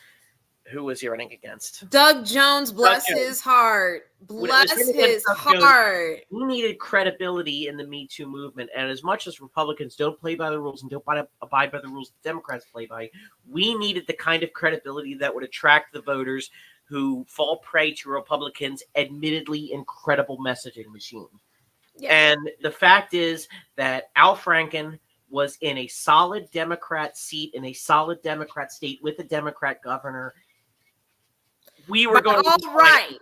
Who was he running against? Doug Jones, bless Jones. his heart. When it was him Bless against his Doug Jones, heart. we needed credibility in the Me Too movement. And as much as Republicans don't play by the rules and don't abide by the rules the Democrats play by, we needed the kind of credibility that would attract the voters who fall prey to Republicans' admittedly incredible messaging machine. Yeah. And the fact is that Al Franken was in a solid Democrat seat in a solid Democrat state with a Democrat governor. We were going to be rights.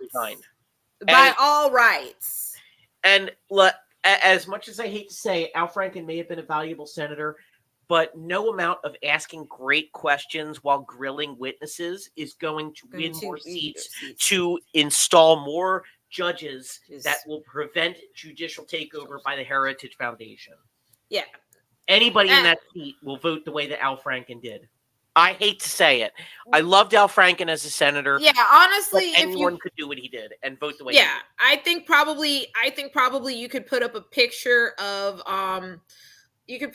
By all rights. And as much as I hate to say, Al Franken may have been a valuable senator, but no amount of asking great questions while grilling witnesses is going to win more seats to install more judges that will prevent judicial takeover by the Heritage Foundation. Yeah. Anybody in that seat will vote the way that Al Franken did. I hate to say it. I loved Al Franken as a senator. Yeah, honestly, anyone could do what he did and vote the way. Yeah, I think probably you could put up a picture of You could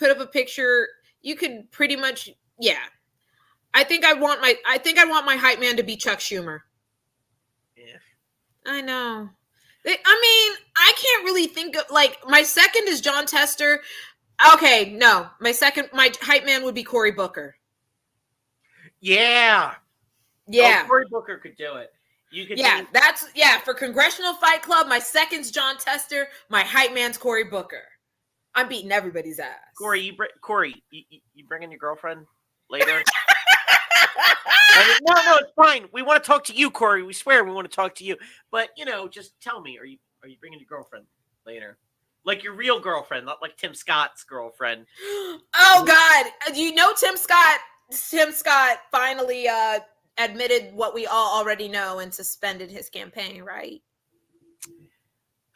pretty much I think I want my hype man to be Chuck Schumer. Yeah. I know. I mean, I can't really think of my second is John Tester. Okay, no, my hype man would be Cory Booker. Yeah. Cory Booker could do it. You could. For Congressional Fight Club. My second's John Tester. My hype man's Cory Booker. I'm beating everybody's ass. Cory, you bringing your girlfriend later? No, it's fine. We want to talk to you, Cory. We swear we want to talk to you. But just tell me, are you bringing your girlfriend later? Like your real girlfriend, not like Tim Scott's girlfriend. Oh God! Tim Scott finally admitted what we all already know and suspended his campaign, right?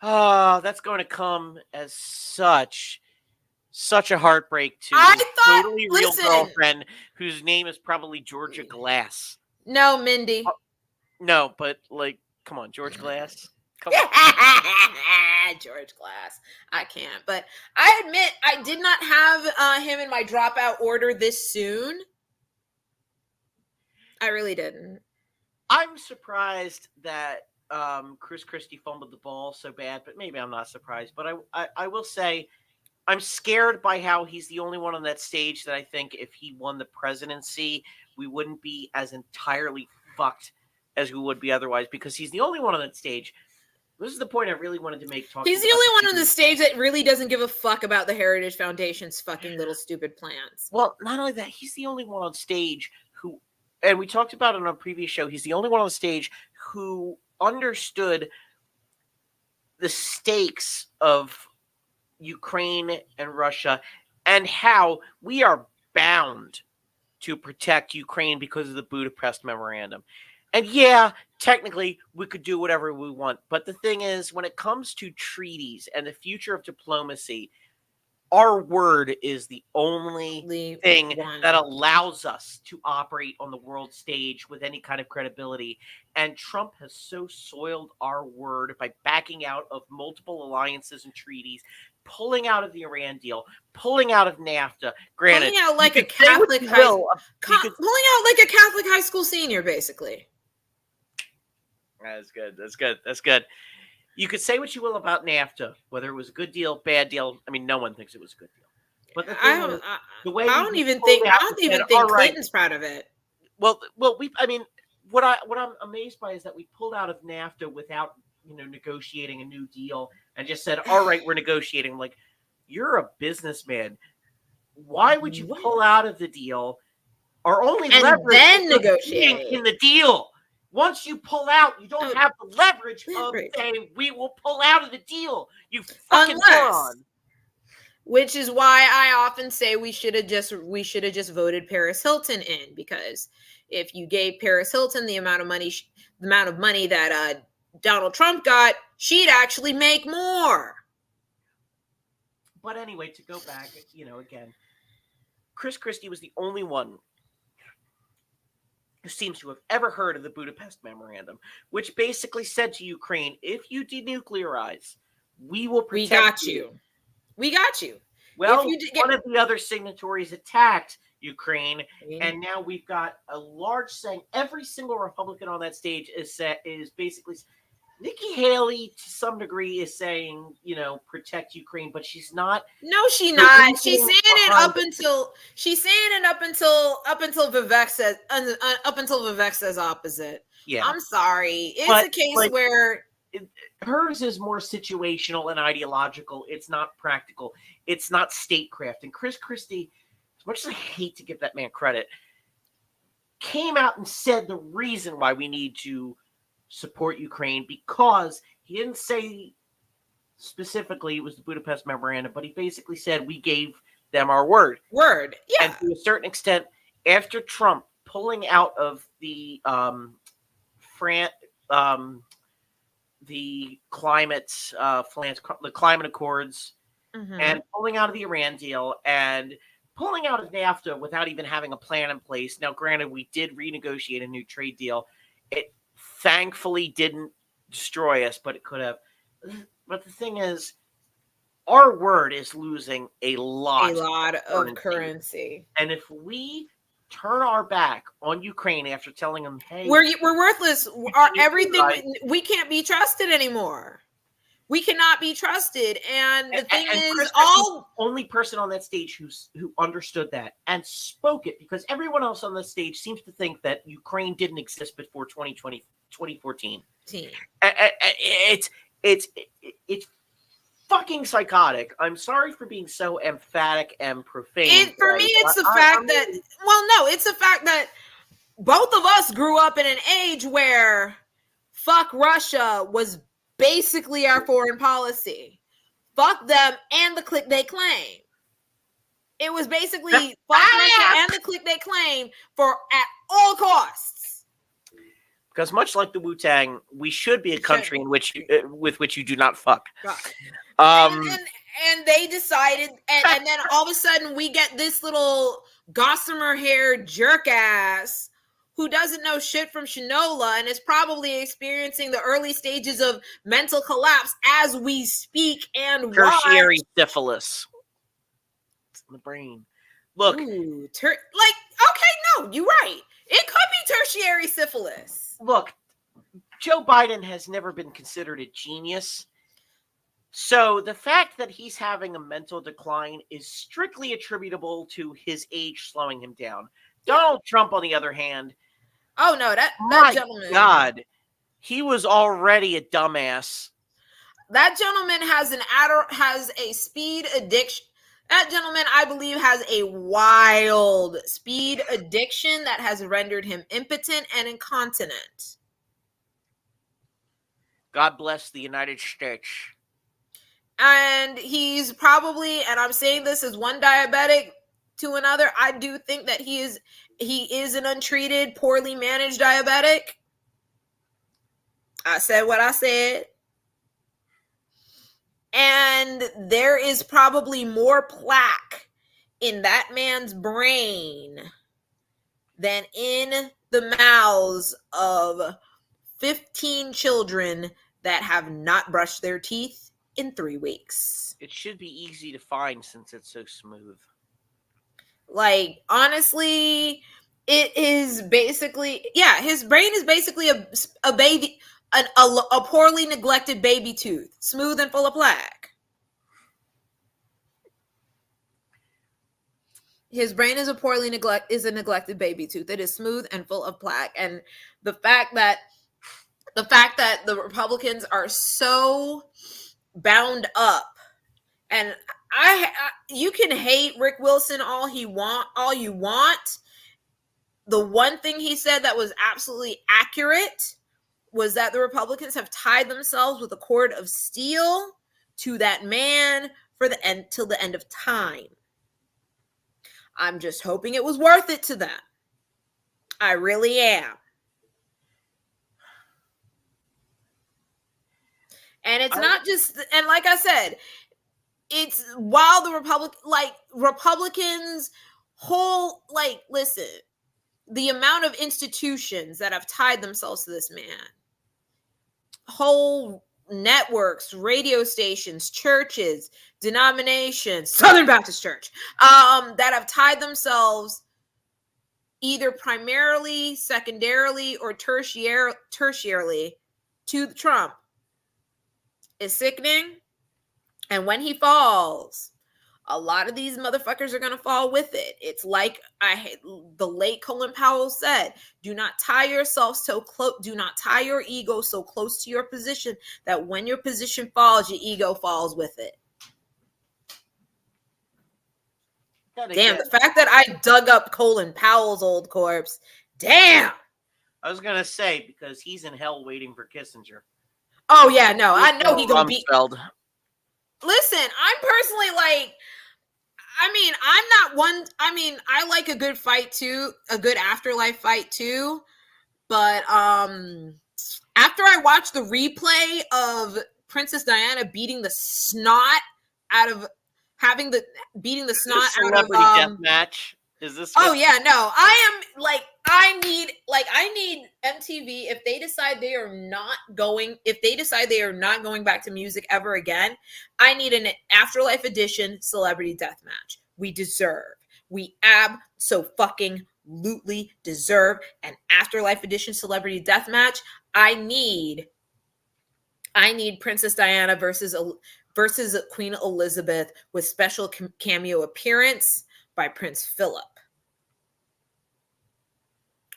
Oh, that's going to come as such a heartbreak to a totally real girlfriend whose name is probably Georgia Glass. No, Mindy. No, but come on, George Glass. Come on. George Glass. I can't. But I admit I did not have him in my dropout order this soon. I really didn't. I'm surprised that Chris Christie fumbled the ball so bad, but maybe I'm not surprised. But I will say I'm scared by how he's the only one on that stage that I think if he won the presidency, we wouldn't be as entirely fucked as we would be otherwise, because he's the only one on that stage. This is the point I really wanted to make. He's the only one on the stage that really doesn't give a fuck about the Heritage Foundation's fucking little stupid plans. Well, not only that, he's the only one on stage who, and we talked about it on a previous show, he's the only one on the stage who understood the stakes of Ukraine and Russia and how we are bound to protect Ukraine because of the Budapest Memorandum. And yeah, technically, we could do whatever we want. But the thing is, when it comes to treaties and the future of diplomacy, our word is the only thing that allows us to operate on the world stage with any kind of credibility. And Trump has so soiled our word by backing out of multiple alliances and treaties, pulling out of the Iran deal, pulling out of NAFTA. Granted, pulling out like a Catholic high school senior, basically. That's good. You could say what you will about NAFTA, whether it was a good deal, bad deal. I mean, no one thinks it was a good deal. But the thing is, the way I don't even think Clinton's proud of it. Well, what I'm amazed by is that we pulled out of NAFTA without negotiating a new deal and just said, all right, we're negotiating. Like, you're a businessman. Why would you pull out of the deal? Our only leverage then negotiate in the deal. Once you pull out, you don't have the leverage of saying we will pull out of the deal. You fucking moron. Which is why I often say we should have just voted Paris Hilton in, because if you gave Paris Hilton the amount of money that Donald Trump got, she'd actually make more. But anyway, to go back, again, Chris Christie was the only one who seems to have ever heard of the Budapest Memorandum, which basically said to Ukraine, if you denuclearize, we will protect you. We got you. Well, one of the other signatories attacked Ukraine, and now we've got a large saying. Every single Republican on that stage is basically Nikki Haley to some degree is saying, protect Ukraine, but she's not. No, she's not. She's saying it up until Vivek says opposite. Yeah, I'm sorry. It's a case where hers is more situational and ideological. It's not practical. It's not statecraft. And Chris Christie, as much as I hate to give that man credit, came out and said the reason why we need to support Ukraine, because he didn't say specifically it was the Budapest Memorandum, but he basically said we gave them our word. Yeah. And to a certain extent, after Trump pulling out of the climate accords, and pulling out of the Iran deal, and pulling out of NAFTA without even having a plan in place. Now, granted, we did renegotiate a new trade deal. It thankfully didn't destroy us, but it could have. But the thing is, our word is losing a lot of currency. And if we turn our back on Ukraine after telling them, hey, we're worthless, we can't be trusted anymore. We cannot be trusted. And the thing is, the only person on that stage who understood that and spoke it, because everyone else on the stage seems to think that Ukraine didn't exist before 2014. It's fucking psychotic. I'm sorry for being so emphatic and profane. For me, it's the fact that both of us grew up in an age where fuck Russia was basically our foreign policy. Fuck them and the clique they claim. It was basically fuck Russia and the clique they claim at all costs. Because much like the Wu-Tang, we should be a country with which you do not fuck. And they decided, and then all of a sudden we get this little gossamer haired jerk ass who doesn't know shit from Shinola and is probably experiencing the early stages of mental collapse as we speak and tertiary syphilis. It's in the brain. Look. Ooh, okay, no, you're right. It could be tertiary syphilis. Look, Joe Biden has never been considered a genius. So the fact that he's having a mental decline is strictly attributable to his age slowing him down. Donald Trump, on the other hand, oh no, that gentleman, God, he was already a dumbass. That gentleman has a speed addiction. That gentleman, I believe, has a wild speed addiction that has rendered him impotent and incontinent. God bless the United States. And he's probably, and I'm saying this as one diabetic to another, I do think that he is an untreated, poorly managed diabetic. I said what I said. And there is probably more plaque in that man's brain than in the mouths of 15 children that have not brushed their teeth in 3 weeks. It should be easy to find since it's so smooth. Like, honestly, it is basically, his brain is basically a baby, a poorly neglected baby tooth, smooth and full of plaque. His brain is a neglected baby tooth. It is smooth and full of plaque. And the fact that the Republicans are so bound up, and you can hate Rick Wilson all you want. The one thing he said that was absolutely accurate was that the Republicans have tied themselves with a cord of steel to that man till the end of time. I'm just hoping it was worth it to them. I really am. And it's not just, and like I said, it's while the Republicans listen, the amount of institutions that have tied themselves to this man, whole networks, radio stations, churches, denominations, Southern Baptist Church, that have tied themselves either primarily, secondarily, or tertiarily to Trump is sickening. And when he falls, a lot of these motherfuckers are going to fall with it. It's like the late Colin Powell said, do not tie yourself so close, do not tie your ego so close to your position that when your position falls, your ego falls with it. Damn, the fact that I dug up Colin Powell's old corpse. Damn. I was gonna say, because he's in hell waiting for Kissinger. Oh yeah, no, I know he gonna be. Listen, I'm personally like, I mean, I'm not one. I mean, I like a good fight too, a good afterlife fight too. But after I watched the replay of Princess Diana beating the snot out of beating the snot out of death match. Is this? Oh yeah, no. I am like I need MTV if they decide they are not going back to music ever again. I need an Afterlife edition celebrity death match. We absolutely deserve an Afterlife edition celebrity death match. I need Princess Diana versus Queen Elizabeth with special cameo appearance by Prince Philip.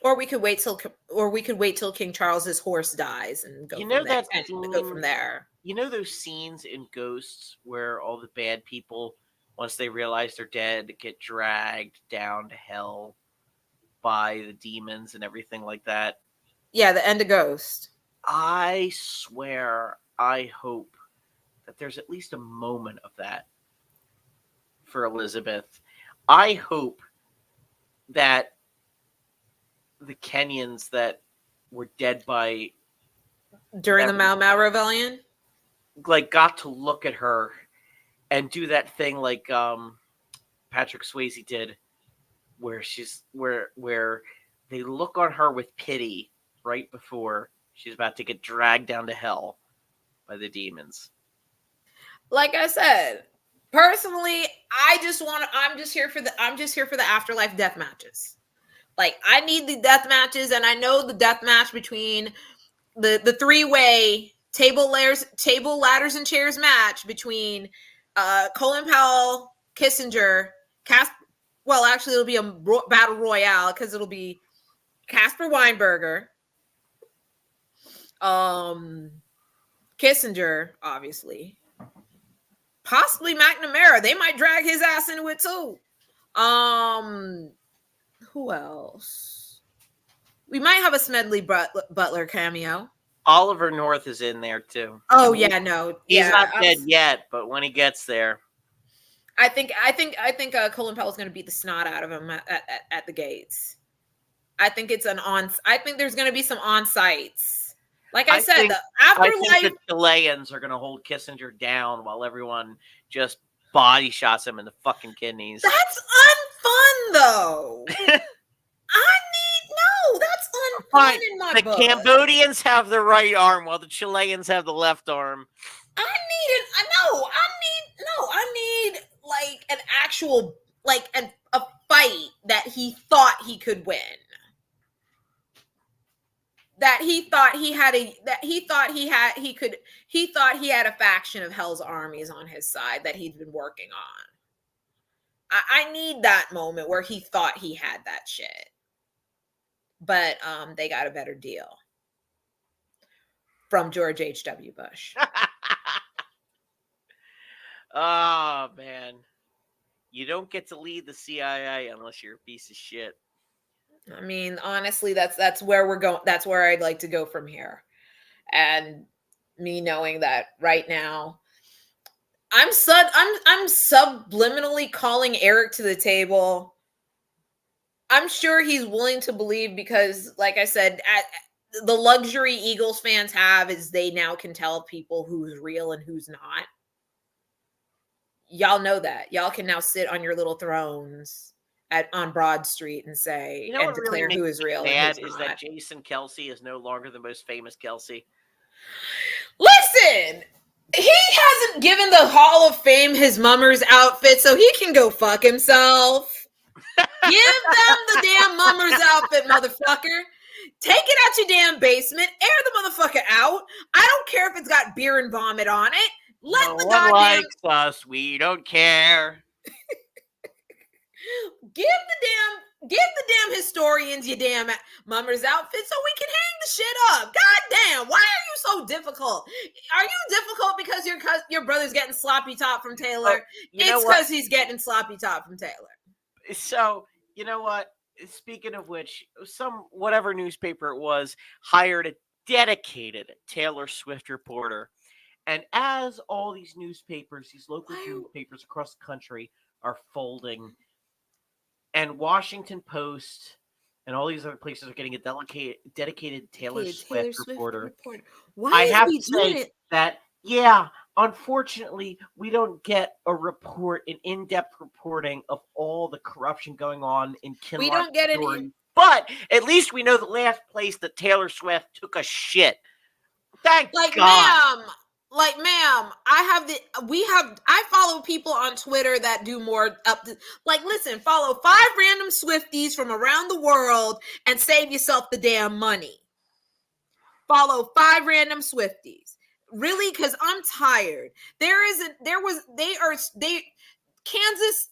Or we could wait till King Charles's horse dies and go from there. You know those scenes in Ghosts where all the bad people, once they realize they're dead, get dragged down to hell by the demons and everything like that? Yeah, the end of Ghost. I swear, I hope that there's at least a moment of that for Elizabeth. I hope that the Kenyans that were dead during the Mau Mau Rebellion, like, got to look at her and do that thing like Patrick Swayze did, where they look on her with pity right before she's about to get dragged down to hell by the demons. Like I said, personally, I'm just here for the Afterlife death matches. Like, I need the death matches, and I know the death match between the three-way table, ladders, and chairs match between Colin Powell, Kissinger, well, actually, it'll be a battle royale because it'll be Casper Weinberger, Kissinger, obviously, possibly McNamara. They might drag his ass into it too. Who else? We might have a Smedley Butler cameo. Oliver North is in there too. Oh yeah, no, he's not dead yet, but when he gets there, I think Colin Powell's going to beat the snot out of him at the gates. I think there's going to be some on-sites. Like I said, the Afterlife. I think the Chileans are going to hold Kissinger down while everyone just body shots him in the fucking kidneys. That's unfun, though. That's unfun in my book. The Cambodians have the right arm while the Chileans have the left arm. I need like an actual, like a fight that he thought he could win. He thought he had a faction of Hell's armies on his side that he'd been working on. I need that moment where he thought he had that shit. But they got a better deal from George H.W. Bush. Oh man. You don't get to lead the CIA unless you're a piece of shit. I mean, honestly, that's where we're going. That's where I'd like to go from here. And me knowing that right now, I'm subliminally calling Eric to the table. I'm sure he's willing to believe because, like I said, the luxury Eagles fans have is they now can tell people who's real and who's not. Y'all know that. Y'all can now sit on your little thrones on Broad Street and say and declare who is real and who's not. That Jason Kelce is no longer the most famous Kelce. Listen, he hasn't given the Hall of Fame his mummer's outfit, so he can go fuck himself. Give them the damn mummer's outfit, motherfucker. Take it out your damn basement. Air the motherfucker out. I don't care if it's got beer and vomit on it. Let No the one goddamn likes us. We don't care. give the damn historians your damn mummer's outfit so we can hang the shit up. God damn, why are you so difficult? Are you difficult because your brother's getting sloppy top from Taylor? Oh, you know It's what? because he's getting sloppy top from Taylor. So, you know what? Speaking of which, some whatever newspaper it was hired a dedicated Taylor Swift reporter. And as all these newspapers, these local newspapers across the country are folding, and Washington Post and all these other places are getting a dedicated Taylor Swift reporter. Why I is have he to doing say it? that, yeah, unfortunately, we don't get a report, an in-depth reporting of all the corruption going on in We Kinloch, don't get it in. Missouri. But at least we know the last place that Taylor Swift took a shit. Thank Like, God. ma'am, I follow people on Twitter that do more up to, like, listen, follow 5 random Swifties from around the world and save yourself the damn money. Follow 5 random Swifties. Really? Because I'm tired. Kansas,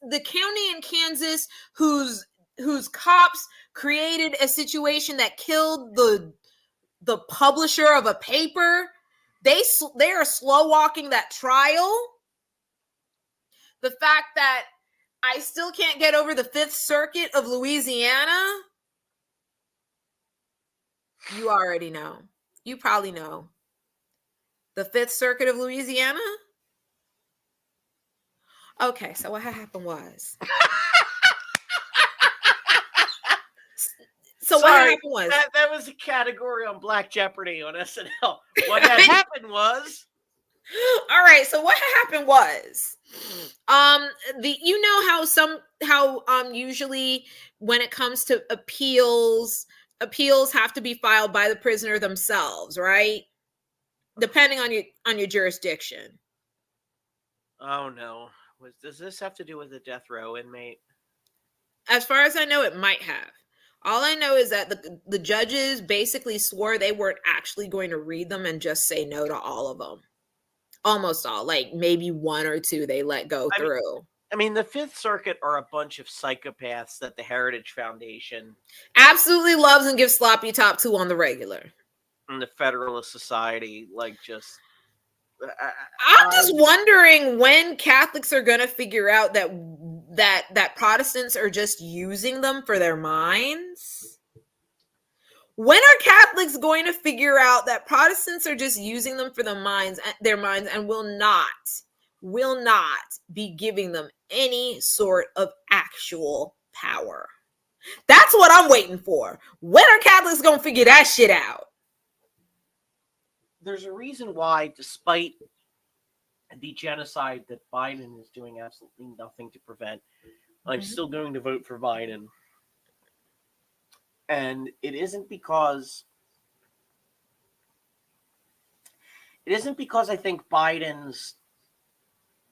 the county in Kansas whose cops created a situation that killed the publisher of a paper. They are slow walking that trial. The fact that I still can't get over the Fifth Circuit of Louisiana. You already know. You probably know. The Fifth Circuit of Louisiana? Okay, so what happened was. What happened was. That was a category on Black Jeopardy on SNL. What had happened was. All right, so what happened was, you know how usually when it comes to appeals have to be filed by the prisoner themselves, right? Depending on your jurisdiction. Oh no. Does this have to do with a death row inmate? As far as I know, it might have. All I know is that the judges basically swore they weren't actually going to read them and just say no to all of them. Almost all, like maybe 1 or 2 they let go through. I mean, the Fifth Circuit are a bunch of psychopaths that the Heritage Foundation absolutely loves and gives sloppy top to on the regular. And the Federalist Society, like, just. I'm just wondering when Catholics are going to figure out that Protestants are just using them for their minds. When are Catholics going to figure out that Protestants are just using them for their minds and will not be giving them any sort of actual power? That's what I'm waiting for. When are Catholics going to figure that shit out? There's a reason why, despite the genocide that Biden is doing absolutely nothing to prevent, I'm still going to vote for Biden. And it isn't because I think Biden's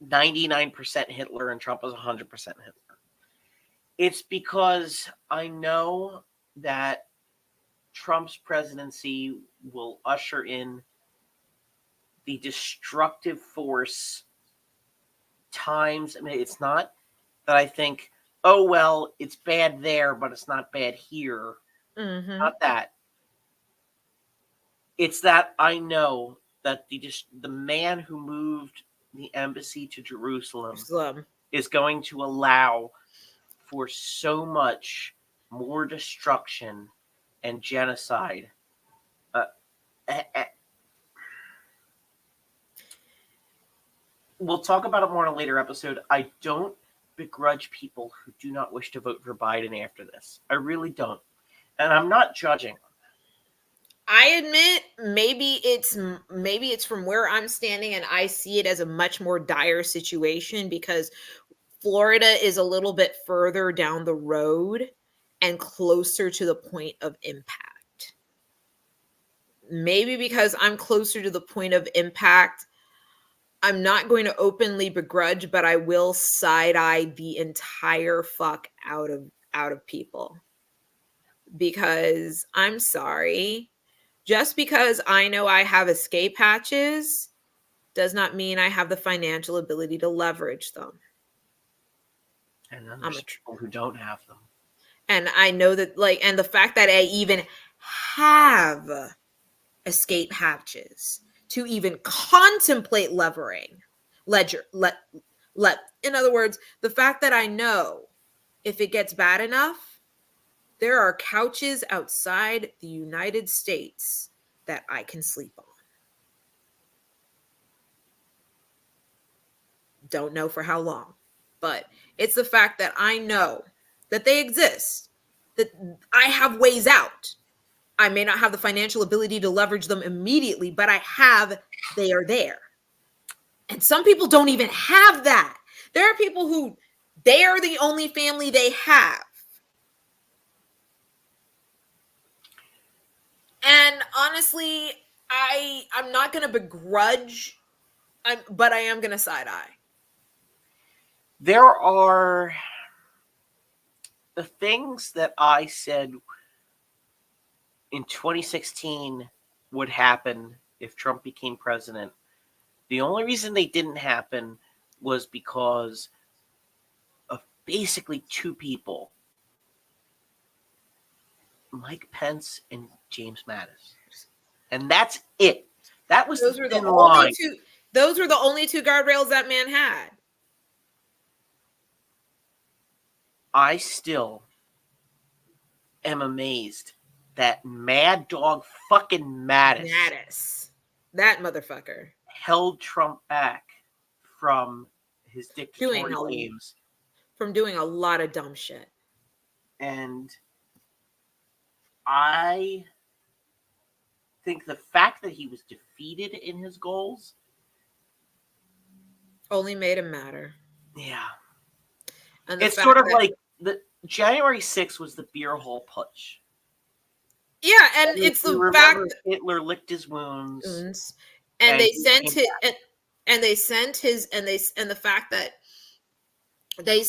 99% Hitler and Trump is 100% Hitler. It's because I know that Trump's presidency will usher in the destructive force times. I mean, it's not that I think, oh, well, it's bad there, but it's not bad here. Not that. It's that I know that the man who moved the embassy to Jerusalem is going to allow for so much more destruction and genocide. We'll talk about it more in a later episode. I don't begrudge people who do not wish to vote for Biden after this. I really don't. And I'm not judging. I admit maybe it's from where I'm standing and I see it as a much more dire situation because Florida is a little bit further down the road and closer to the point of impact. Maybe because I'm closer to the point of impact, I'm not going to openly begrudge, but I will side-eye the entire fuck out of out of people. Because I'm sorry, just because I know I have escape hatches does not mean I have the financial ability to leverage them. And then there's people who don't have them. And I know that, like, and the fact that I even have escape hatches to even contemplate in other words, the fact that I know if it gets bad enough, there are couches outside the United States that I can sleep on. Don't know for how long, but it's the fact that I know that they exist, that I have ways out. I may not have the financial ability to leverage them immediately, but they are there. And some people don't even have that. There are people who they are the only family they have. And honestly, I'm not going to begrudge, but I am going to side eye. There are the things that I said in 2016 would happen if Trump became president. The only reason they didn't happen was because of basically two people, Mike Pence and James Mattis. And that's it. That was Those the were thin the line. only two. Those were the only two guardrails that man had. I still am amazed that Mad Dog fucking Mattis, that motherfucker, held Trump back from his dictatorial aims, from doing a lot of dumb shit. And I think the fact that he was defeated in his goals only made him madder. Yeah. And it's sort of like the January 6th was the beer hall putsch. Yeah, and it's the fact that Hitler licked his wounds, and they sent it, and they sent his, and the fact that they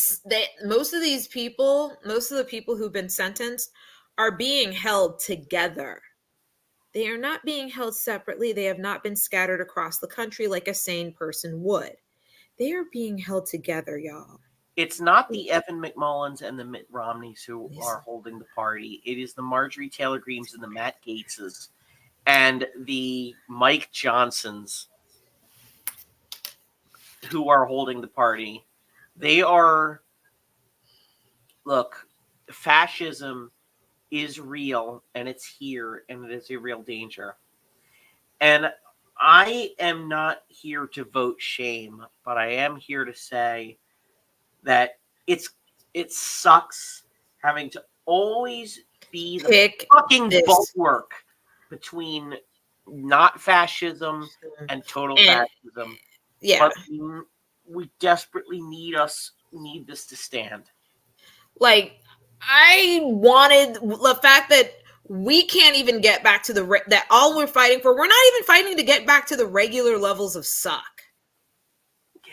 most of the people who've been sentenced are being held together. They are not being held separately. They have not been scattered across the country like a sane person would. They are being held together, y'all. It's not the Evan McMullins and the Mitt Romneys who are holding the party. It is the Marjorie Taylor Greenes and the Matt Gaetzes and the Mike Johnsons who are holding the party. They are, look, fascism is real and it's here and it is a real danger. And I am not here to vote shame, but I am here to say that it sucks having to always be the fucking bulwark between not fascism and total fascism. Yeah. But we desperately need this to stand. Like, I wanted the fact that we can't even get back to that all we're fighting for. We're not even fighting to get back to the regular levels of suck. Yeah.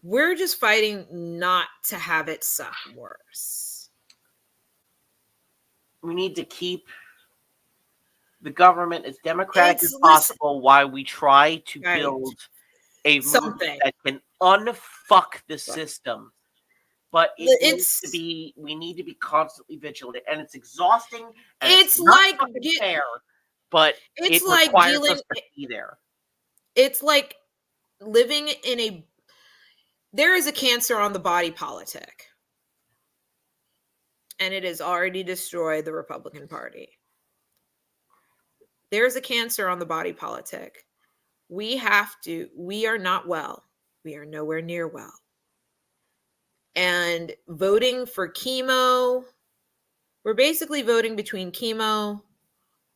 We're just fighting not to have it suck worse. We need to keep the government as democratic as possible while we try to build a movement that can unfuck the system. But we need to be constantly vigilant, and it's exhausting. And it's not fair, but it requires us to be there. It's like living in there is a cancer on the body politic, and it has already destroyed the Republican Party. There's a cancer on the body politic. We are not well. We are nowhere near well. And voting for chemo, we're basically voting between chemo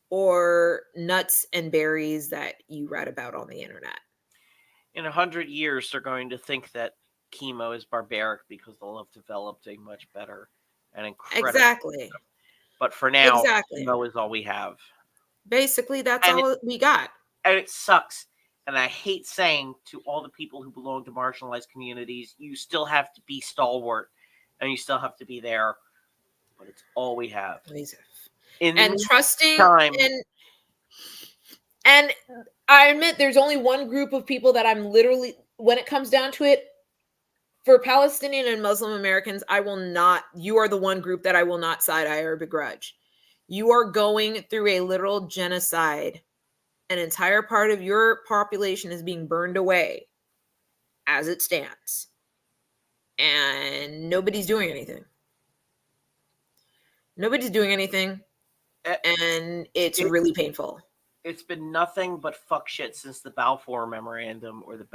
or nuts and berries that you read about on the internet. In 100 years, they're going to think that chemo is barbaric because they'll have developed a much better and incredible system. But for now, chemo is all we have. Basically, that's all we got. And it sucks. And I hate saying to all the people who belong to marginalized communities, you still have to be stalwart and you still have to be there. but it's all we have. Always have. In And the trusting time, and I admit there's only one group of people that I'm literally, when it comes down to it, for Palestinian and Muslim Americans, you are the one group that I will not side eye or begrudge. You are going through a literal genocide. An entire part of your population is being burned away as it stands. And nobody's doing anything. Nobody's doing anything. And it's really painful. It's been nothing but fuck shit since the Balfour Memorandum, or the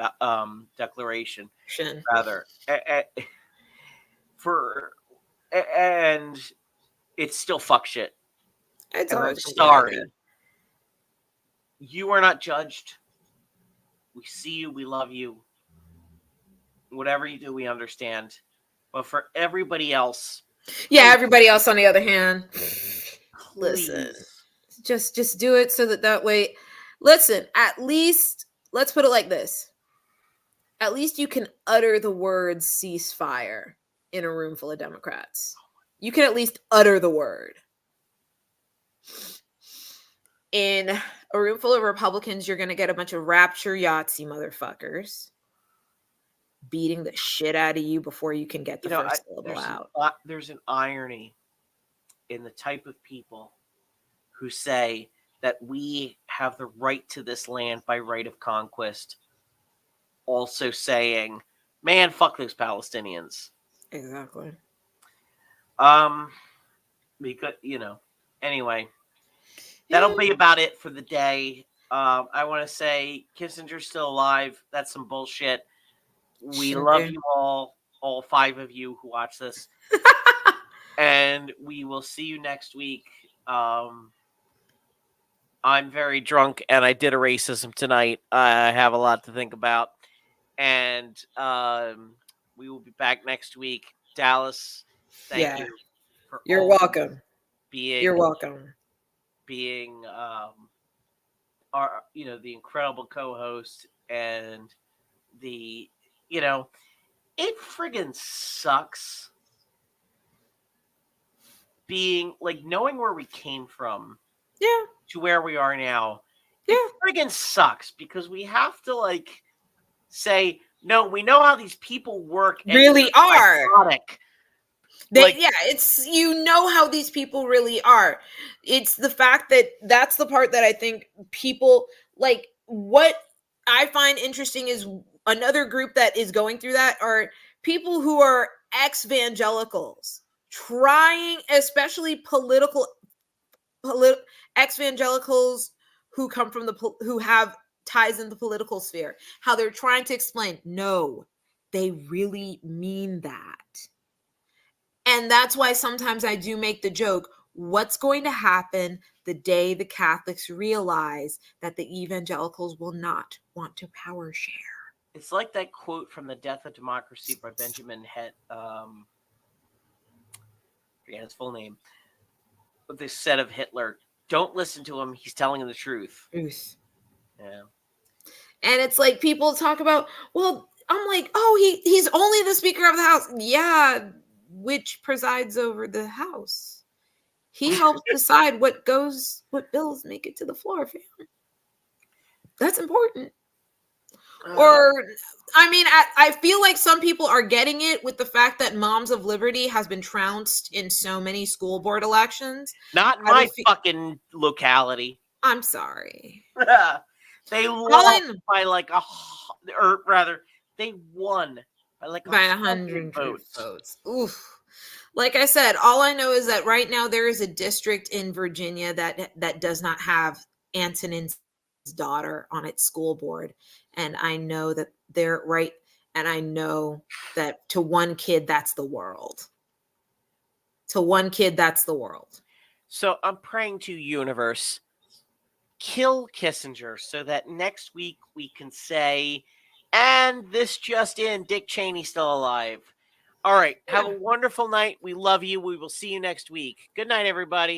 Declaration, rather. And it's still fuck shit. It's and all I'm sorry. You are not judged. We see you. We love you. Whatever you do, we understand. But for everybody else, yeah, everybody else on the other hand, please. Listen, just do it so that way. Listen, at least let's put it like this. At least you can utter the words ceasefire in a room full of Democrats. You can at least utter the word. In a room full of Republicans, you're going to get a bunch of rapture Yahtzee motherfuckers beating the shit out of you before you can get the first syllable out. There's an irony in the type of people who say that we have the right to this land by right of conquest, also saying, man, fuck those Palestinians. Exactly. Because, anyway, that'll be about it for the day. I want to say Kissinger's still alive. That's some bullshit. We love you all 5 of you who watch this. And we will see you next week. I'm very drunk and I did a racism tonight. I have a lot to think about. And we will be back next week. Dallas, thank you. You're welcome. You're welcome. Being our, the incredible co-host, and the, it friggin' sucks being like, knowing where we came from to where we are now. It friggin' sucks because we have to say, no, we know how these people work. And really are. Psychotic. It's, how these people really are. It's the fact that that's the part that I think people what I find interesting is another group that is going through that are people who are ex-evangelicals trying, especially ex-evangelicals who come from who have ties in the political sphere, how they're trying to explain, no, they really mean that. And that's why sometimes I do make the joke, what's going to happen the day the Catholics realize that the evangelicals will not want to power share? It's like that quote from The Death of Democracy by Benjamin forget his full name. But they said of Hitler, don't listen to him. He's telling the truth. Yeah. And it's like people talk about, well, I'm like, oh, he's only the Speaker of the House. Yeah, which presides over the House. He helps decide what bills make it to the floor, fam. That's important. Or, I mean, I feel like some people are getting it with the fact that Moms of Liberty has been trounced in so many school board elections. Not in my fucking locality. I'm sorry. They lost by they won by 100 votes. Oof. Like I said, all I know is that right now there is a district in Virginia that does not have Antonin's daughter on its school board. And I know that they're right. And I know that to one kid, that's the world. To one kid, that's the world. So I'm praying to universe, kill Kissinger so that next week we can say, and this just in, Dick Cheney's still alive. All right. Have a wonderful night. We love you. We will see you next week. Good night, everybody.